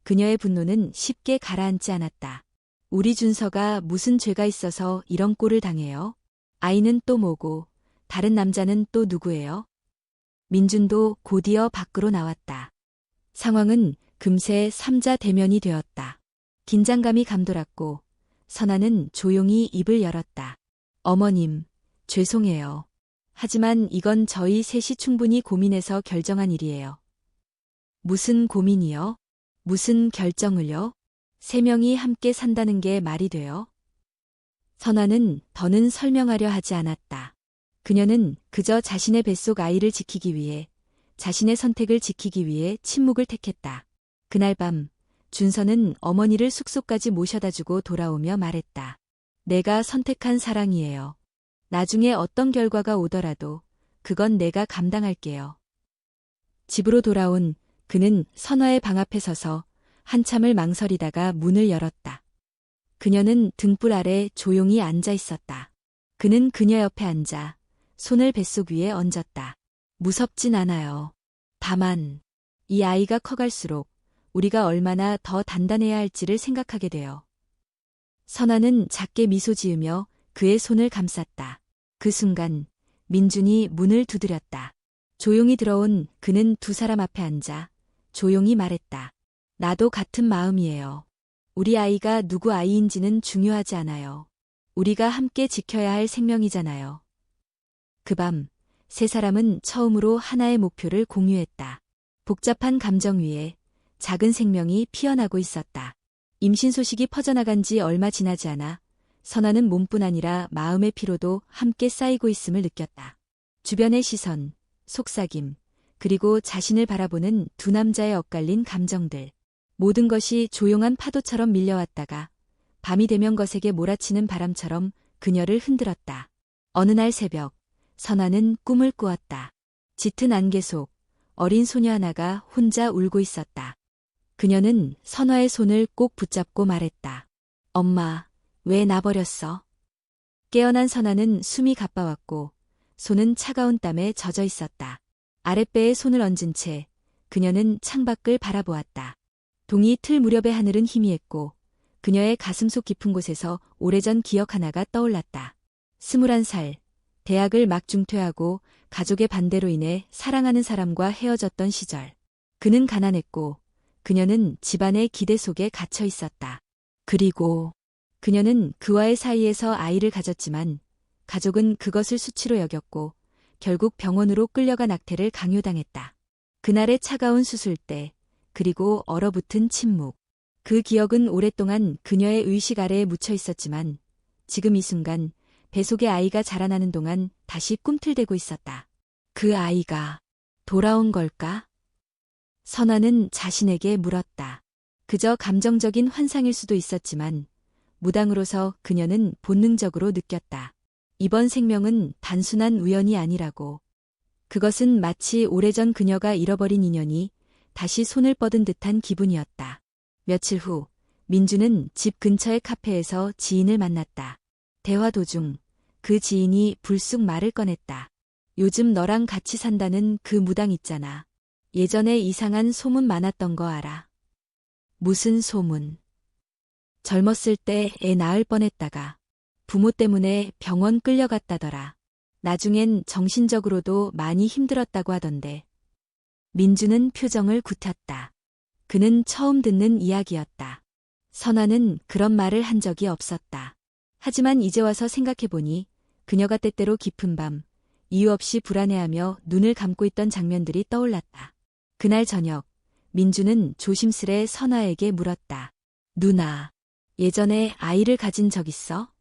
그녀의 분노는 쉽게 가라앉지 않았다. 우리 준서가 무슨 죄가 있어서 이런 꼴을 당해요? 아이는 또 뭐고 다른 남자는 또 누구예요? 민준도 곧이어 밖으로 나왔다. 상황은 금세 삼자 대면이 되었다. 긴장감이 감돌았고 선아는 조용히 입을 열었다. 어머님, 죄송해요. 하지만 이건 저희 셋이 충분히 고민해서 결정한 일이에요. 무슨 고민이요? 무슨 결정을요? 3명이 함께 산다는 게 말이 돼요? 선아는 더는 설명하려 하지 않았다. 그녀는 그저 자신의 뱃속 아이를 지키기 위해, 자신의 선택을 지키기 위해 침묵을 택했다. 그날 밤, 준서는 어머니를 숙소까지 모셔다주고 돌아오며 말했다. 내가 선택한 사랑이에요. 나중에 어떤 결과가 오더라도 그건 내가 감당할게요. 집으로 돌아온 그는 선아의 방 앞에 서서 한참을 망설이다가 문을 열었다. 그녀는 등불 아래 조용히 앉아 있었다. 그는 그녀 옆에 앉아 손을 뱃속 위에 얹었다. 무섭진 않아요. 다만 이 아이가 커갈수록 우리가 얼마나 더 단단해야 할지를 생각하게 돼요. 선아는 작게 미소 지으며 그의 손을 감쌌다. 그 순간 민준이 문을 두드렸다. 조용히 들어온 그는 두 사람 앞에 앉아 조용히 말했다. 나도 같은 마음이에요. 우리 아이가 누구 아이인지는 중요하지 않아요. 우리가 함께 지켜야 할 생명이잖아요. 그 밤, 세 사람은 처음으로 하나의 목표를 공유했다. 복잡한 감정 위에 작은 생명이 피어나고 있었다. 임신 소식이 퍼져나간 지 얼마 지나지 않아 선아는 몸뿐 아니라 마음의 피로도 함께 쌓이고 있음을 느꼈다. 주변의 시선, 속삭임, 그리고 자신을 바라보는 두 남자의 엇갈린 감정들. 모든 것이 조용한 파도처럼 밀려왔다가 밤이 되면 거세게 몰아치는 바람처럼 그녀를 흔들었다. 어느 날 새벽, 선아는 꿈을 꾸었다. 짙은 안개 속 어린 소녀 하나가 혼자 울고 있었다. 그녀는 선아의 손을 꼭 붙잡고 말했다. 엄마, 왜 나 버렸어? 깨어난 선아는 숨이 가빠왔고 손은 차가운 땀에 젖어 있었다. 아랫배에 손을 얹은 채 그녀는 창밖을 바라보았다. 동이 틀 무렵의 하늘은 희미했고 그녀의 가슴속 깊은 곳에서 오래전 기억 하나가 떠올랐다. 21살, 대학을 막 중퇴하고 가족의 반대로 인해 사랑하는 사람과 헤어졌던 시절. 그는 가난했고 그녀는 집안의 기대 속에 갇혀 있었다. 그리고 그녀는 그와의 사이에서 아이를 가졌지만 가족은 그것을 수치로 여겼고 결국 병원으로 끌려가 낙태를 강요당했다. 그날의 차가운 수술대, 그리고 얼어붙은 침묵. 그 기억은 오랫동안 그녀의 의식 아래에 묻혀 있었지만 지금 이 순간 배 속의 아이가 자라나는 동안 다시 꿈틀대고 있었다. 그 아이가 돌아온 걸까? 선아는 자신에게 물었다. 그저 감정적인 환상일 수도 있었지만 무당으로서 그녀는 본능적으로 느꼈다. 이번 생명은 단순한 우연이 아니라고. 그것은 마치 오래전 그녀가 잃어버린 인연이 다시 손을 뻗은 듯한 기분이었다. 며칠 후, 민주는 집 근처의 카페에서 지인을 만났다. 대화 도중 그 지인이 불쑥 말을 꺼냈다. 요즘 너랑 같이 산다는 그 무당 있잖아. 예전에 이상한 소문 많았던 거 알아? 무슨 소문? 젊었을 때 애 낳을 뻔했다가 부모 때문에 병원 끌려갔다더라. 나중엔 정신적으로도 많이 힘들었다고 하던데. 민주는 표정을 굳혔다. 그는 처음 듣는 이야기였다. 선아는 그런 말을 한 적이 없었다. 하지만 이제 와서 생각해보니 그녀가 때때로 깊은 밤, 이유 없이 불안해하며 눈을 감고 있던 장면들이 떠올랐다. 그날 저녁, 민주는 조심스레 선아에게 물었다. 누나, 예전에 아이를 가진 적 있어?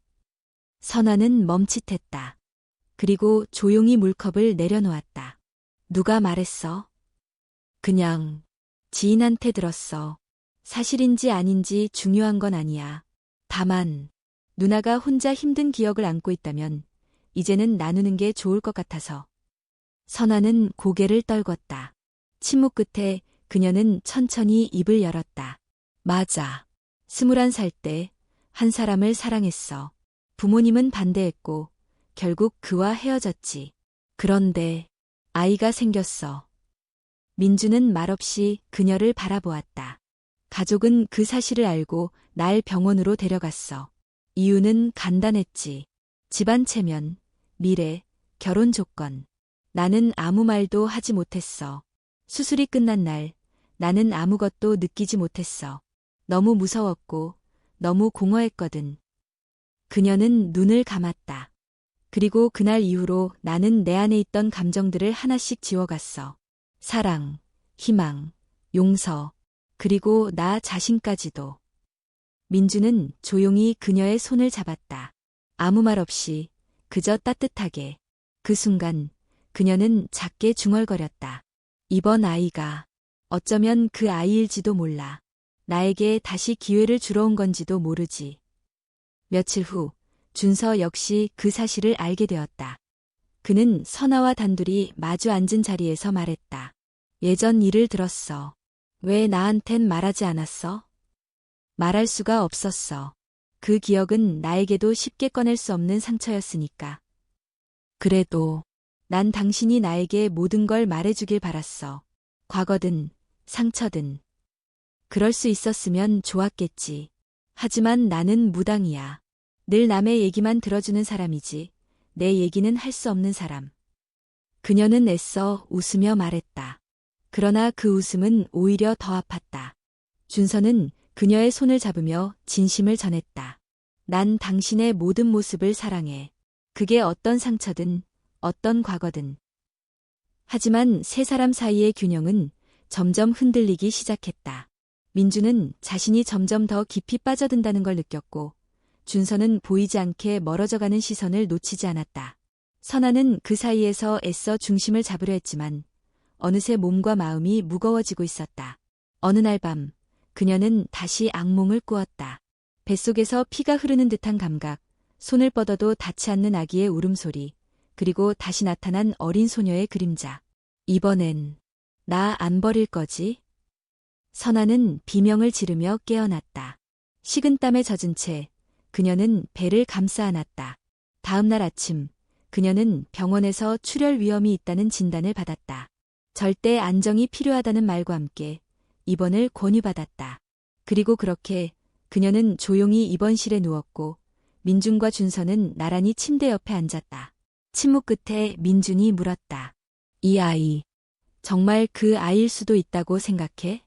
선아는 멈칫했다. 그리고 조용히 물컵을 내려놓았다. 누가 말했어? 그냥 지인한테 들었어. 사실인지 아닌지 중요한 건 아니야. 다만 누나가 혼자 힘든 기억을 안고 있다면 이제는 나누는 게 좋을 것 같아서. 선아는 고개를 떨궜다. 침묵 끝에 그녀는 천천히 입을 열었다. 맞아. 21살 때 한 사람을 사랑했어. 부모님은 반대했고 결국 그와 헤어졌지. 그런데 아이가 생겼어. 민주는 말없이 그녀를 바라보았다. 가족은 그 사실을 알고 날 병원으로 데려갔어. 이유는 간단했지. 집안 체면, 미래, 결혼 조건. 나는 아무 말도 하지 못했어. 수술이 끝난 날, 나는 아무것도 느끼지 못했어. 너무 무서웠고, 너무 공허했거든. 그녀는 눈을 감았다. 그리고 그날 이후로 나는 내 안에 있던 감정들을 하나씩 지워갔어. 사랑, 희망, 용서, 그리고 나 자신까지도. 민주는 조용히 그녀의 손을 잡았다. 아무 말 없이, 그저 따뜻하게. 그 순간 그녀는 작게 중얼거렸다. 이번 아이가 어쩌면 그 아이일지도 몰라. 나에게 다시 기회를 주러 온 건지도 모르지. 며칠 후 준서 역시 그 사실을 알게 되었다. 그는 선아와 단둘이 마주 앉은 자리에서 말했다. 예전 일을 들었어. 왜 나한텐 말하지 않았어? 말할 수가 없었어. 그 기억은 나에게도 쉽게 꺼낼 수 없는 상처였으니까. 그래도 난 당신이 나에게 모든 걸 말해주길 바랐어. 과거든, 상처든. 그럴 수 있었으면 좋았겠지. 하지만 나는 무당이야. 늘 남의 얘기만 들어주는 사람이지. 내 얘기는 할 수 없는 사람. 그녀는 애써 웃으며 말했다. 그러나 그 웃음은 오히려 더 아팠다. 준서는 그녀의 손을 잡으며 진심을 전했다. 난 당신의 모든 모습을 사랑해. 그게 어떤 상처든, 어떤 과거든. 하지만 세 사람 사이의 균형은 점점 흔들리기 시작했다. 민주는 자신이 점점 더 깊이 빠져든다는 걸 느꼈고, 준서는 보이지 않게 멀어져가는 시선을 놓치지 않았다. 선아는 그 사이에서 애써 중심을 잡으려 했지만, 어느새 몸과 마음이 무거워지고 있었다. 어느 날 밤, 그녀는 다시 악몽을 꾸었다. 뱃속에서 피가 흐르는 듯한 감각, 손을 뻗어도 닿지 않는 아기의 울음소리, 그리고 다시 나타난 어린 소녀의 그림자. 이번엔 나 안 버릴 거지? 선아는 비명을 지르며 깨어났다. 식은땀에 젖은 채 그녀는 배를 감싸 안았다. 다음 날 아침, 그녀는 병원에서 출혈 위험이 있다는 진단을 받았다. 절대 안정이 필요하다는 말과 함께 입원을 권유받았다. 그리고 그렇게 그녀는 조용히 입원실에 누웠고 민준과 준서는 나란히 침대 옆에 앉았다. 침묵 끝에 민준이 물었다. 이 아이, 정말 그 아이일 수도 있다고 생각해?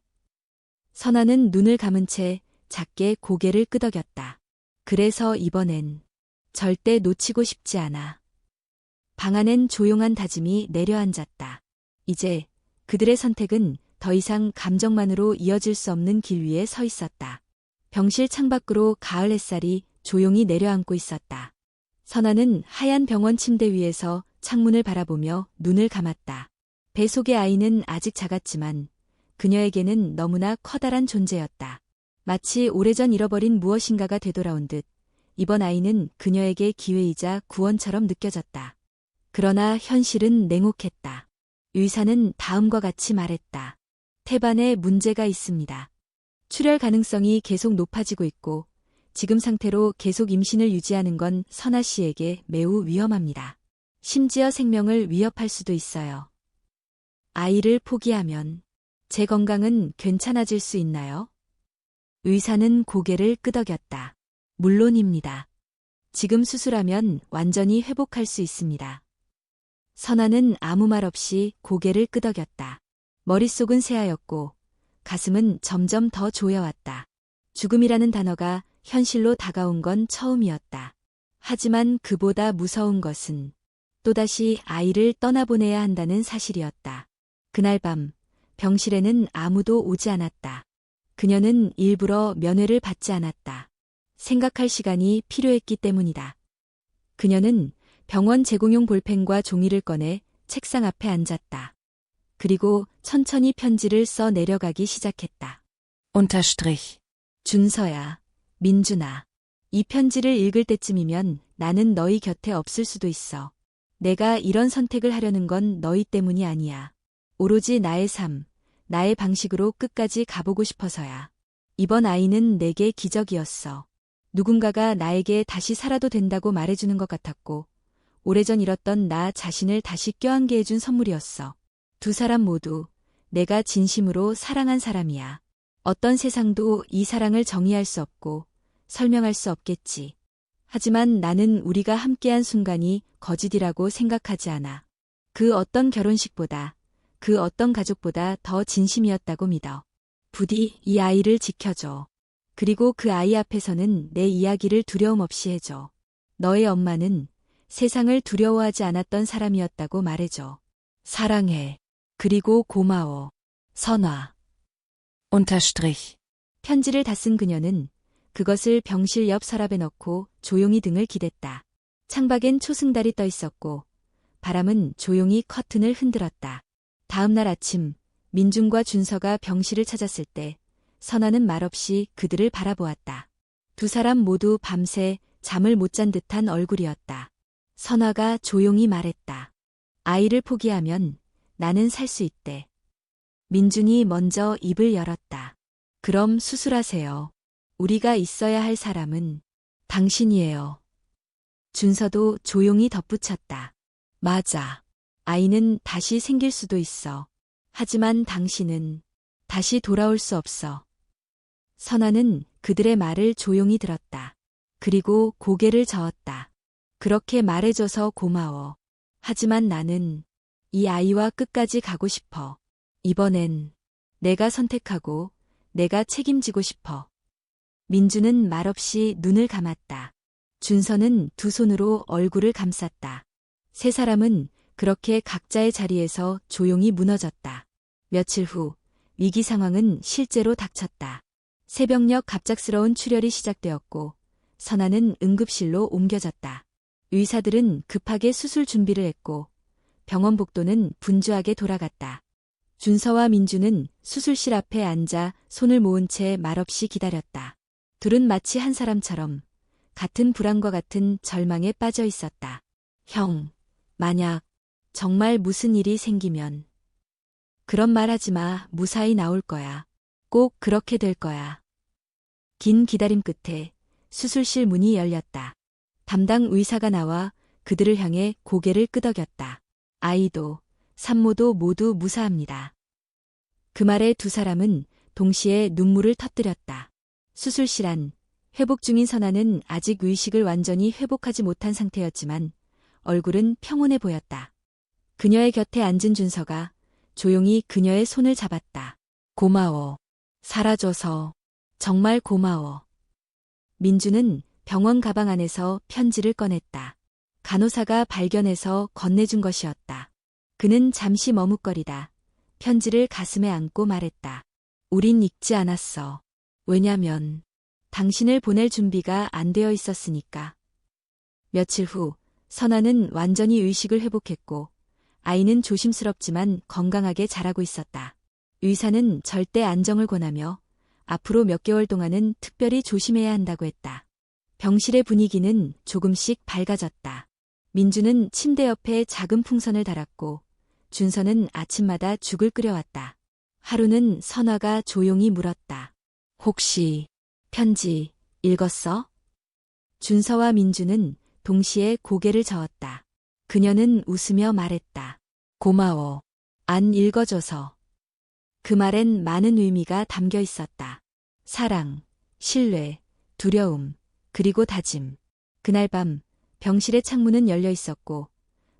선아는 눈을 감은 채 작게 고개를 끄덕였다. 그래서 이번엔 절대 놓치고 싶지 않아. 방 안엔 조용한 다짐이 내려앉았다. 이제 그들의 선택은 더 이상 감정만으로 이어질 수 없는 길 위에 서 있었다. 병실 창밖으로 가을 햇살이 조용히 내려앉고 있었다. 선아는 하얀 병원 침대 위에서 창문을 바라보며 눈을 감았다. 배 속의 아이는 아직 작았지만 그녀에게는 너무나 커다란 존재였다. 마치 오래전 잃어버린 무엇인가가 되돌아온 듯 이번 아이는 그녀에게 기회이자 구원처럼 느껴졌다. 그러나 현실은 냉혹했다. 의사는 다음과 같이 말했다. 태반에 문제가 있습니다. 출혈 가능성이 계속 높아지고 있고 지금 상태로 계속 임신을 유지하는 건 선아 씨에게 매우 위험합니다. 심지어 생명을 위협할 수도 있어요. 아이를 포기하면 제 건강은 괜찮아질 수 있나요? 의사는 고개를 끄덕였다. 물론입니다. 지금 수술하면 완전히 회복할 수 있습니다. 선아는 아무 말 없이 고개를 끄덕였다. 머릿속은 새하였고 가슴은 점점 더 조여왔다. 죽음이라는 단어가 현실로 다가온 건 처음이었다. 하지만 그보다 무서운 것은 또다시 아이를 떠나보내야 한다는 사실이었다. 그날 밤 병실에는 아무도 오지 않았다. 그녀는 일부러 면회를 받지 않았다. 생각할 시간이 필요했기 때문이다. 그녀는 병원 제공용 볼펜과 종이를 꺼내 책상 앞에 앉았다. 그리고 천천히 편지를 써 내려가기 시작했다. Unterstrich. 준서야, 민준아. 이 편지를 읽을 때쯤이면 나는 너희 곁에 없을 수도 있어. 내가 이런 선택을 하려는 건 너희 때문이 아니야. 오로지 나의 삶, 나의 방식으로 끝까지 가보고 싶어서야. 이번 아이는 내게 기적이었어. 누군가가 나에게 다시 살아도 된다고 말해주는 것 같았고, 오래전 잃었던 나 자신을 다시 껴안게 해준 선물이었어. 두 사람 모두 내가 진심으로 사랑한 사람이야. 어떤 세상도 이 사랑을 정의할 수 없고 설명할 수 없겠지. 하지만 나는 우리가 함께한 순간이 거짓이라고 생각하지 않아. 그 어떤 결혼식보다, 그 어떤 가족보다 더 진심이었다고 믿어. 부디 이 아이를 지켜줘. 그리고 그 아이 앞에서는 내 이야기를 두려움 없이 해줘. 너의 엄마는 세상을 두려워하지 않았던 사람이었다고 말해줘. 사랑해. 그리고 고마워. 선화. Unterstrich. 편지를 다 쓴 그녀는 그것을 병실 옆 서랍에 넣고 조용히 등을 기댔다. 창밖엔 초승달이 떠 있었고 바람은 조용히 커튼을 흔들었다. 다음 날 아침 민준과 준서가 병실을 찾았을 때 선아는 말없이 그들을 바라보았다. 두 사람 모두 밤새 잠을 못 잔 듯한 얼굴이었다. 선아가 조용히 말했다. 아이를 포기하면 나는 살 수 있대. 민준이 먼저 입을 열었다. 그럼 수술하세요. 우리가 있어야 할 사람은 당신이에요. 준서도 조용히 덧붙였다. 맞아. 아이는 다시 생길 수도 있어. 하지만 당신은 다시 돌아올 수 없어. 선아는 그들의 말을 조용히 들었다. 그리고 고개를 저었다. 그렇게 말해줘서 고마워. 하지만 나는 이 아이와 끝까지 가고 싶어. 이번엔 내가 선택하고 내가 책임지고 싶어. 민주는 말없이 눈을 감았다. 준서는 두 손으로 얼굴을 감쌌다. 세 사람은 그렇게 각자의 자리에서 조용히 무너졌다. 며칠 후 위기 상황은 실제로 닥쳤다. 새벽녘 갑작스러운 출혈이 시작되었고 선아는 응급실로 옮겨졌다. 의사들은 급하게 수술 준비를 했고 병원 복도는 분주하게 돌아갔다. 준서와 민주는 수술실 앞에 앉아 손을 모은 채 말없이 기다렸다. 둘은 마치 한 사람처럼 같은 불안과 같은 절망에 빠져 있었다. 형, 만약 정말 무슨 일이 생기면 그런 말 하지 마. 무사히 나올 거야. 꼭 그렇게 될 거야. 긴 기다림 끝에 수술실 문이 열렸다. 담당 의사가 나와 그들을 향해 고개를 끄덕였다. 아이도 산모도 모두 무사합니다. 그 말에 두 사람은 동시에 눈물을 터뜨렸다. 수술실 안 회복 중인 선아는 아직 의식을 완전히 회복하지 못한 상태였지만 얼굴은 평온해 보였다. 그녀의 곁에 앉은 준서가 조용히 그녀의 손을 잡았다. 고마워. 살아줘서 정말 고마워. 민주는 병원 가방 안에서 편지를 꺼냈다. 간호사가 발견해서 건네준 것이었다. 그는 잠시 머뭇거리다 편지를 가슴에 안고 말했다. 우린 읽지 않았어. 왜냐면 당신을 보낼 준비가 안 되어 있었으니까. 며칠 후 선아는 완전히 의식을 회복했고 아이는 조심스럽지만 건강하게 자라고 있었다. 의사는 절대 안정을 권하며 앞으로 몇 개월 동안은 특별히 조심해야 한다고 했다. 병실의 분위기는 조금씩 밝아졌다. 민주는 침대 옆에 작은 풍선을 달았고 준서는 아침마다 죽을 끓여왔다. 하루는 선아가 조용히 물었다. 혹시 편지 읽었어? 준서와 민주는 동시에 고개를 저었다. 그녀는 웃으며 말했다. 고마워. 안 읽어줘서. 그 말엔 많은 의미가 담겨 있었다. 사랑, 신뢰, 두려움, 그리고 다짐. 그날 밤 병실의 창문은 열려 있었고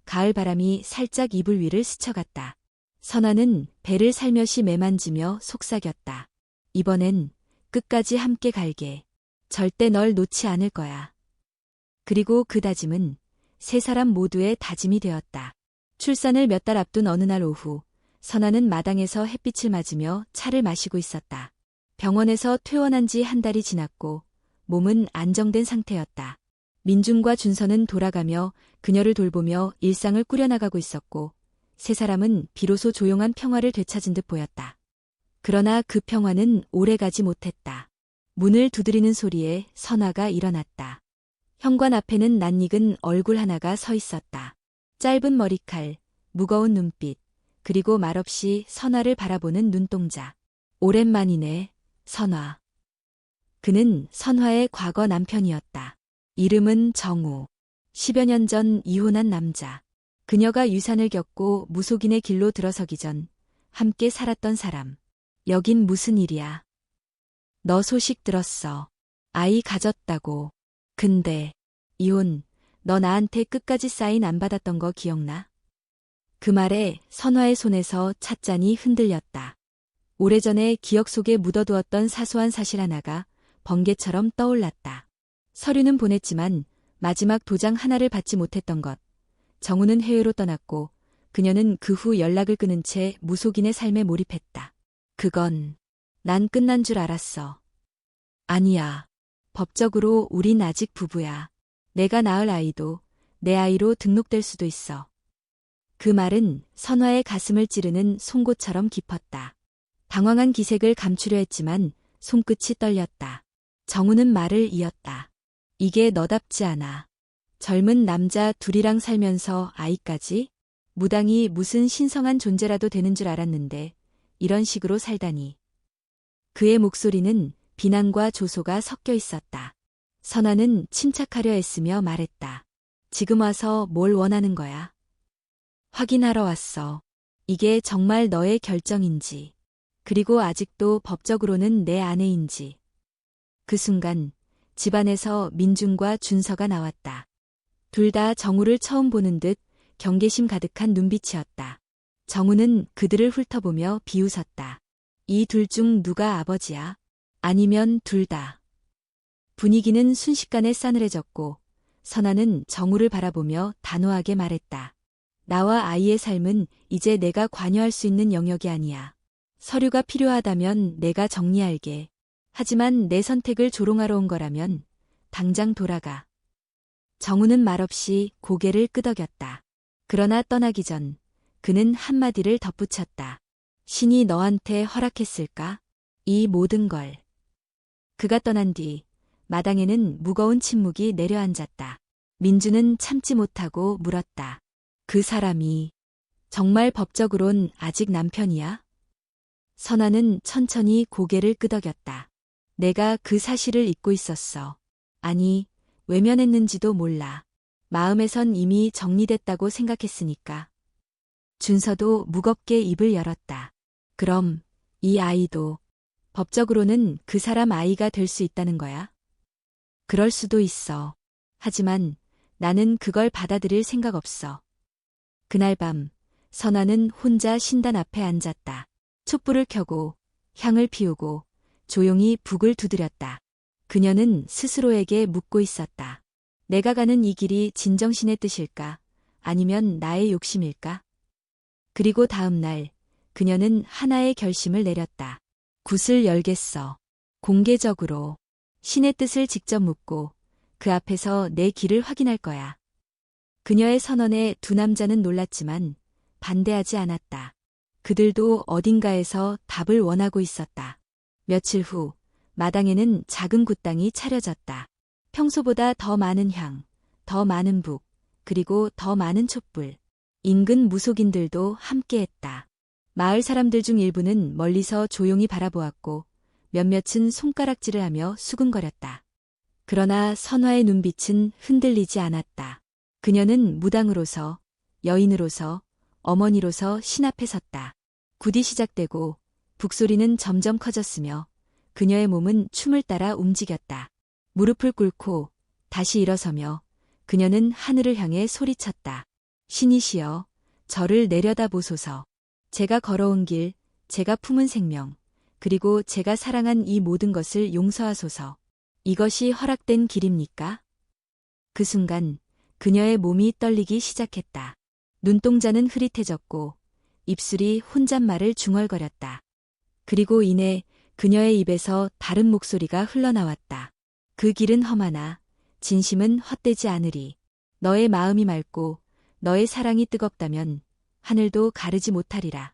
가을 바람이 살짝 이불 위를 스쳐갔다. 선아는 배를 살며시 매만지며 속삭였다. 이번엔 끝까지 함께 갈게. 절대 널 놓지 않을 거야. 그리고 그 다짐은 세 사람 모두의 다짐이 되었다. 출산을 몇 달 앞둔 어느 날 오후, 선아는 마당에서 햇빛을 맞으며 차를 마시고 있었다. 병원에서 퇴원한 지 한 달이 지났고 몸은 안정된 상태였다. 민준과 준서는 돌아가며 그녀를 돌보며 일상을 꾸려나가고 있었고 세 사람은 비로소 조용한 평화를 되찾은 듯 보였다. 그러나 그 평화는 오래가지 못했다. 문을 두드리는 소리에 선아가 일어났다. 현관 앞에는 낯익은 얼굴 하나가 서 있었다. 짧은 머리칼, 무거운 눈빛, 그리고 말없이 선아를 바라보는 눈동자. 오랜만이네, 선아. 그는 선화의 과거 남편이었다. 이름은 정우. 10여 년 전 이혼한 남자. 그녀가 유산을 겪고 무속인의 길로 들어서기 전 함께 살았던 사람. 여긴 무슨 일이야? 너 소식 들었어. 아이 가졌다고. 근데 이혼, 너 나한테 끝까지 사인 안 받았던 거 기억나? 그 말에 선화의 손에서 찻잔이 흔들렸다. 오래전에 기억 속에 묻어두었던 사소한 사실 하나가 번개처럼 떠올랐다. 서류는 보냈지만 마지막 도장 하나를 받지 못했던 것. 정우는 해외로 떠났고 그녀는 그 후 연락을 끊은 채 무속인의 삶에 몰입했다. 그건 난 끝난 줄 알았어. 아니야. 법적으로 우린 아직 부부야. 내가 낳을 아이도 내 아이로 등록될 수도 있어. 그 말은 선화의 가슴을 찌르는 송곳처럼 깊었다. 당황한 기색을 감추려 했지만 손끝이 떨렸다. 정우는 말을 이었다. 이게 너답지 않아. 젊은 남자 둘이랑 살면서 아이까지? 무당이 무슨 신성한 존재라도 되는 줄 알았는데 이런 식으로 살다니. 그의 목소리는 비난과 조소가 섞여 있었다. 선아는 침착하려 애쓰며 말했다. 지금 와서 뭘 원하는 거야? 확인하러 왔어. 이게 정말 너의 결정인지. 그리고 아직도 법적으로는 내 아내인지. 그 순간 집안에서 민준과 준서가 나왔다. 둘 다 정우를 처음 보는 듯 경계심 가득한 눈빛이었다. 정우는 그들을 훑어보며 비웃었다. 이 둘 중 누가 아버지야? 아니면 둘 다. 분위기는 순식간에 싸늘해졌고 선아는 정우를 바라보며 단호하게 말했다. 나와 아이의 삶은 이제 내가 관여할 수 있는 영역이 아니야. 서류가 필요하다면 내가 정리할게. 하지만 내 선택을 조롱하러 온 거라면 당장 돌아가. 정우는 말없이 고개를 끄덕였다. 그러나 떠나기 전 그는 한마디를 덧붙였다. 신이 너한테 허락했을까? 이 모든 걸. 그가 떠난 뒤 마당에는 무거운 침묵이 내려앉았다. 민주는 참지 못하고 물었다. 그 사람이 정말 법적으론 아직 남편이야? 선아는 천천히 고개를 끄덕였다. 내가 그 사실을 잊고 있었어. 아니, 외면했는지도 몰라. 마음에선 이미 정리됐다고 생각했으니까. 준서도 무겁게 입을 열었다. 그럼 이 아이도 법적으로는 그 사람 아이가 될 수 있다는 거야? 그럴 수도 있어. 하지만 나는 그걸 받아들일 생각 없어. 그날 밤 선아는 혼자 신단 앞에 앉았다. 촛불을 켜고 향을 피우고 조용히 북을 두드렸다. 그녀는 스스로에게 묻고 있었다. 내가 가는 이 길이 진정신의 뜻일까? 아니면 나의 욕심일까? 그리고 다음 날 그녀는 하나의 결심을 내렸다. 굿을 열겠어. 공개적으로. 신의 뜻을 직접 묻고 그 앞에서 내 길을 확인할 거야. 그녀의 선언에 두 남자는 놀랐지만 반대하지 않았다. 그들도 어딘가에서 답을 원하고 있었다. 며칠 후 마당에는 작은 굿당이 차려졌다. 평소보다 더 많은 향, 더 많은 북, 그리고 더 많은 촛불. 인근 무속인들도 함께했다. 마을 사람들 중 일부는 멀리서 조용히 바라보았고 몇몇은 손가락질을 하며 수근거렸다. 그러나 선화의 눈빛은 흔들리지 않았다. 그녀는 무당으로서, 여인으로서, 어머니로서 신 앞에 섰다. 굿이 시작되고 북소리는 점점 커졌으며 그녀의 몸은 춤을 따라 움직였다. 무릎을 꿇고 다시 일어서며 그녀는 하늘을 향해 소리쳤다. 신이시여, 저를 내려다보소서. 제가 걸어온 길, 제가 품은 생명, 그리고 제가 사랑한 이 모든 것을 용서하소서. 이것이 허락된 길입니까? 그 순간 그녀의 몸이 떨리기 시작했다. 눈동자는 흐릿해졌고 입술이 혼잣말을 중얼거렸다. 그리고 이내 그녀의 입에서 다른 목소리가 흘러나왔다. 그 길은 험하나 진심은 헛되지 않으리. 너의 마음이 맑고 너의 사랑이 뜨겁다면 하늘도 가르지 못하리라.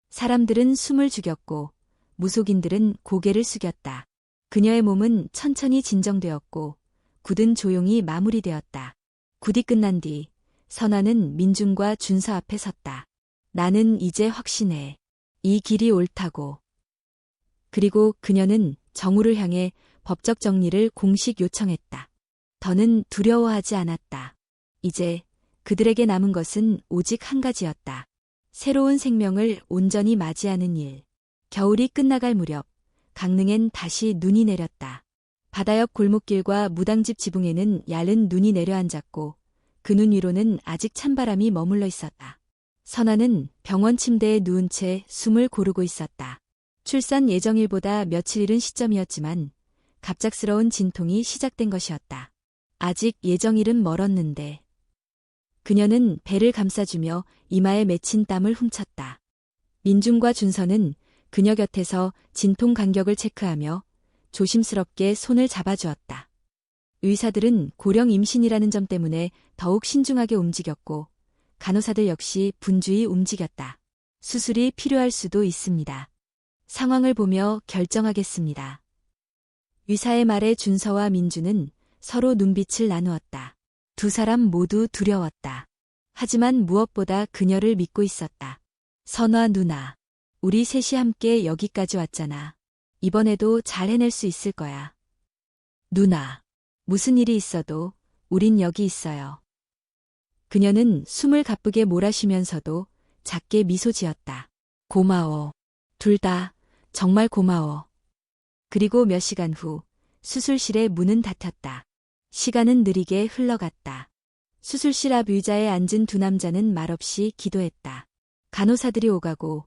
사람들은 숨을 죽였고 무속인들은 고개를 숙였다. 그녀의 몸은 천천히 진정되었고 굿은 조용히 마무리되었다. 굿이 끝난 뒤 선아는 민준과 준서 앞에 섰다. 나는 이제 확신해. 이 길이 옳다고. 그리고 그녀는 정우를 향해 법적 정리를 공식 요청했다. 더는 두려워하지 않았다. 이제 그들에게 남은 것은 오직 한 가지였다. 새로운 생명을 온전히 맞이하는 일. 겨울이 끝나갈 무렵 강릉엔 다시 눈이 내렸다. 바다 옆 골목길과 무당집 지붕에는 얇은 눈이 내려앉았고 그 눈 위로는 아직 찬바람이 머물러 있었다. 선아는 병원 침대에 누운 채 숨을 고르고 있었다. 출산 예정일보다 며칠 이른 시점이었지만 갑작스러운 진통이 시작된 것이었다. 아직 예정일은 멀었는데. 그녀는 배를 감싸주며 이마에 맺힌 땀을 훔쳤다. 민준과 준서는 그녀 곁에서 진통 간격을 체크하며 조심스럽게 손을 잡아주었다. 의사들은 고령 임신이라는 점 때문에 더욱 신중하게 움직였고 간호사들 역시 분주히 움직였다. 수술이 필요할 수도 있습니다. 상황을 보며 결정하겠습니다. 의사의 말에 준서와 민주는 서로 눈빛을 나누었다. 두 사람 모두 두려웠다. 하지만 무엇보다 그녀를 믿고 있었다. 선화 누나, 우리 셋이 함께 여기까지 왔잖아. 이번에도 잘 해낼 수 있을 거야. 누나, 무슨 일이 있어도 우린 여기 있어요. 그녀는 숨을 가쁘게 몰아쉬면서도 작게 미소 지었다. 고마워. 둘 다 정말 고마워. 그리고 몇 시간 후 수술실의 문은 닫혔다. 시간은 느리게 흘러갔다. 수술실 앞 의자에 앉은 두 남자는 말없이 기도했다. 간호사들이 오가고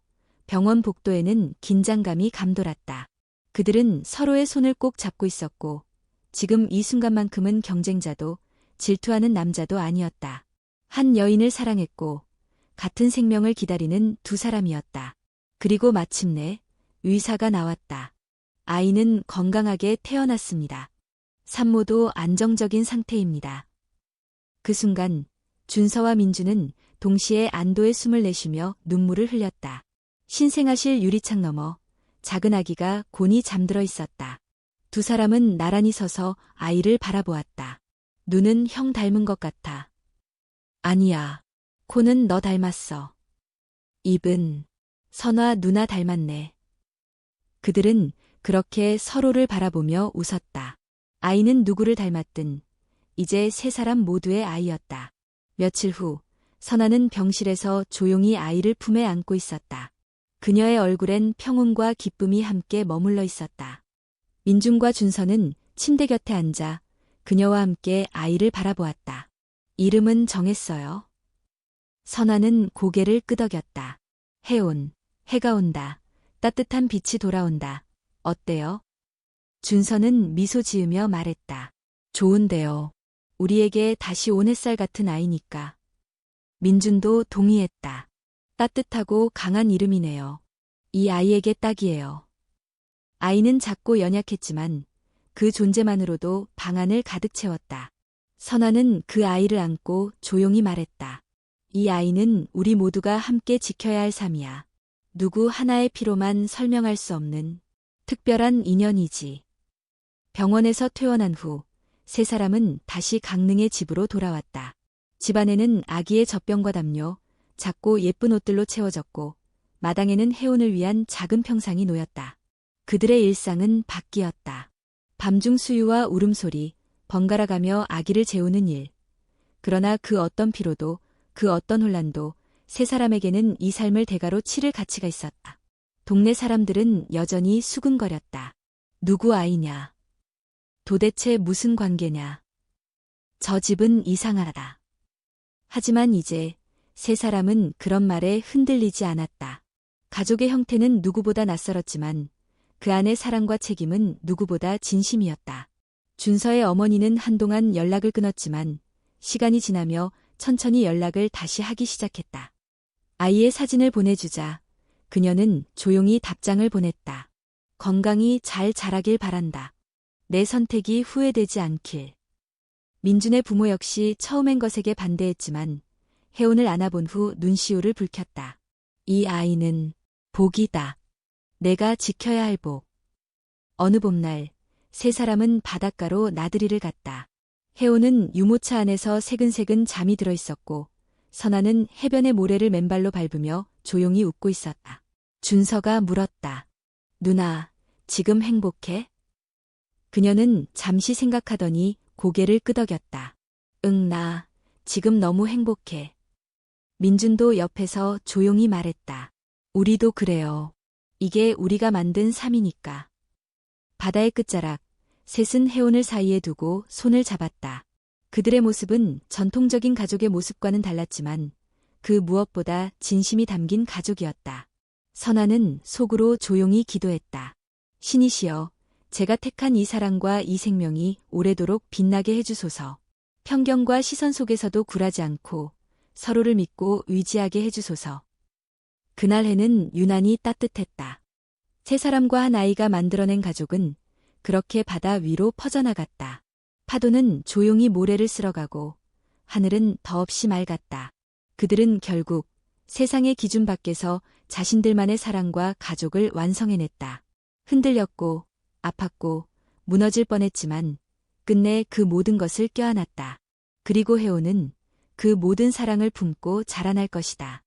병원 복도에는 긴장감이 감돌았다. 그들은 서로의 손을 꼭 잡고 있었고 지금 이 순간만큼은 경쟁자도 질투하는 남자도 아니었다. 한 여인을 사랑했고 같은 생명을 기다리는 두 사람이었다. 그리고 마침내 의사가 나왔다. 아이는 건강하게 태어났습니다. 산모도 안정적인 상태입니다. 그 순간 준서와 민주는 동시에 안도의 숨을 내쉬며 눈물을 흘렸다. 신생아실 유리창 너머 작은 아기가 곤히 잠들어 있었다. 두 사람은 나란히 서서 아이를 바라보았다. 눈은 형 닮은 것 같아. 아니야. 코는 너 닮았어. 입은 선화 누나 닮았네. 그들은 그렇게 서로를 바라보며 웃었다. 아이는 누구를 닮았든 이제 세 사람 모두의 아이였다. 며칠 후 선아는 병실에서 조용히 아이를 품에 안고 있었다. 그녀의 얼굴엔 평온과 기쁨이 함께 머물러 있었다. 민준과 준서는 침대 곁에 앉아 그녀와 함께 아이를 바라보았다. 이름은 정했어요. 선아는 고개를 끄덕였다. 해온, 해가 온다. 따뜻한 빛이 돌아온다. 어때요? 준서는 미소 지으며 말했다. 좋은데요. 우리에게 다시 온 햇살 같은 아이니까. 민준도 동의했다. 따뜻하고 강한 이름이네요. 이 아이에게 딱이에요. 아이는 작고 연약했지만 그 존재만으로도 방안을 가득 채웠다. 선아는 그 아이를 안고 조용히 말했다. 이 아이는 우리 모두가 함께 지켜야 할 삶이야. 누구 하나의 피로만 설명할 수 없는 특별한 인연이지. 병원에서 퇴원한 후 세 사람은 다시 강릉의 집으로 돌아왔다. 집안에는 아기의 젖병과 담요, 작고 예쁜 옷들로 채워졌고 마당에는 혜온을 위한 작은 평상이 놓였다. 그들의 일상은 바뀌었다. 밤중 수유와 울음소리, 번갈아가며 아기를 재우는 일. 그러나 그 어떤 피로도, 그 어떤 혼란도 세 사람에게는 이 삶을 대가로 치를 가치가 있었다. 동네 사람들은 여전히 수근거렸다. 누구 아이냐? 도대체 무슨 관계냐? 저 집은 이상하다. 하지만 이제 세 사람은 그런 말에 흔들리지 않았다. 가족의 형태는 누구보다 낯설었지만 그 안의 사랑과 책임은 누구보다 진심이었다. 준서의 어머니는 한동안 연락을 끊었지만 시간이 지나며 천천히 연락을 다시 하기 시작했다. 아이의 사진을 보내주자 그녀는 조용히 답장을 보냈다. 건강히 잘 자라길 바란다. 내 선택이 후회되지 않길. 민준의 부모 역시 처음엔 거세게 반대했지만 혜온을 안아본 후 눈시울을 붉혔다. 이 아이는 복이다. 내가 지켜야 할 복. 어느 봄날 세 사람은 바닷가로 나들이를 갔다. 혜온은 유모차 안에서 새근새근 잠이 들어 있었고 선아는 해변의 모래를 맨발로 밟으며 조용히 웃고 있었다. 준서가 물었다. 누나, 지금 행복해? 그녀는 잠시 생각하더니 고개를 끄덕였다. 응, 나 지금 너무 행복해. 민준도 옆에서 조용히 말했다. 우리도 그래요. 이게 우리가 만든 삶이니까. 바다의 끝자락, 셋은 혜온을 사이에 두고 손을 잡았다. 그들의 모습은 전통적인 가족의 모습과는 달랐지만 그 무엇보다 진심이 담긴 가족이었다. 선아는 속으로 조용히 기도했다. 신이시여, 제가 택한 이 사랑과 이 생명이 오래도록 빛나게 해주소서. 편견과 시선 속에서도 굴하지 않고 서로를 믿고 의지하게 해주소서. 그날 해는 유난히 따뜻했다. 세 사람과 한 아이가 만들어낸 가족은 그렇게 바다 위로 퍼져나갔다. 파도는 조용히 모래를 쓸어가고 하늘은 더없이 맑았다. 그들은 결국 세상의 기준 밖에서 자신들만의 사랑과 가족을 완성해냈다. 흔들렸고 아팠고 무너질 뻔했지만 끝내 그 모든 것을 껴안았다. 그리고 혜온은 그 모든 사랑을 품고 자라날 것이다.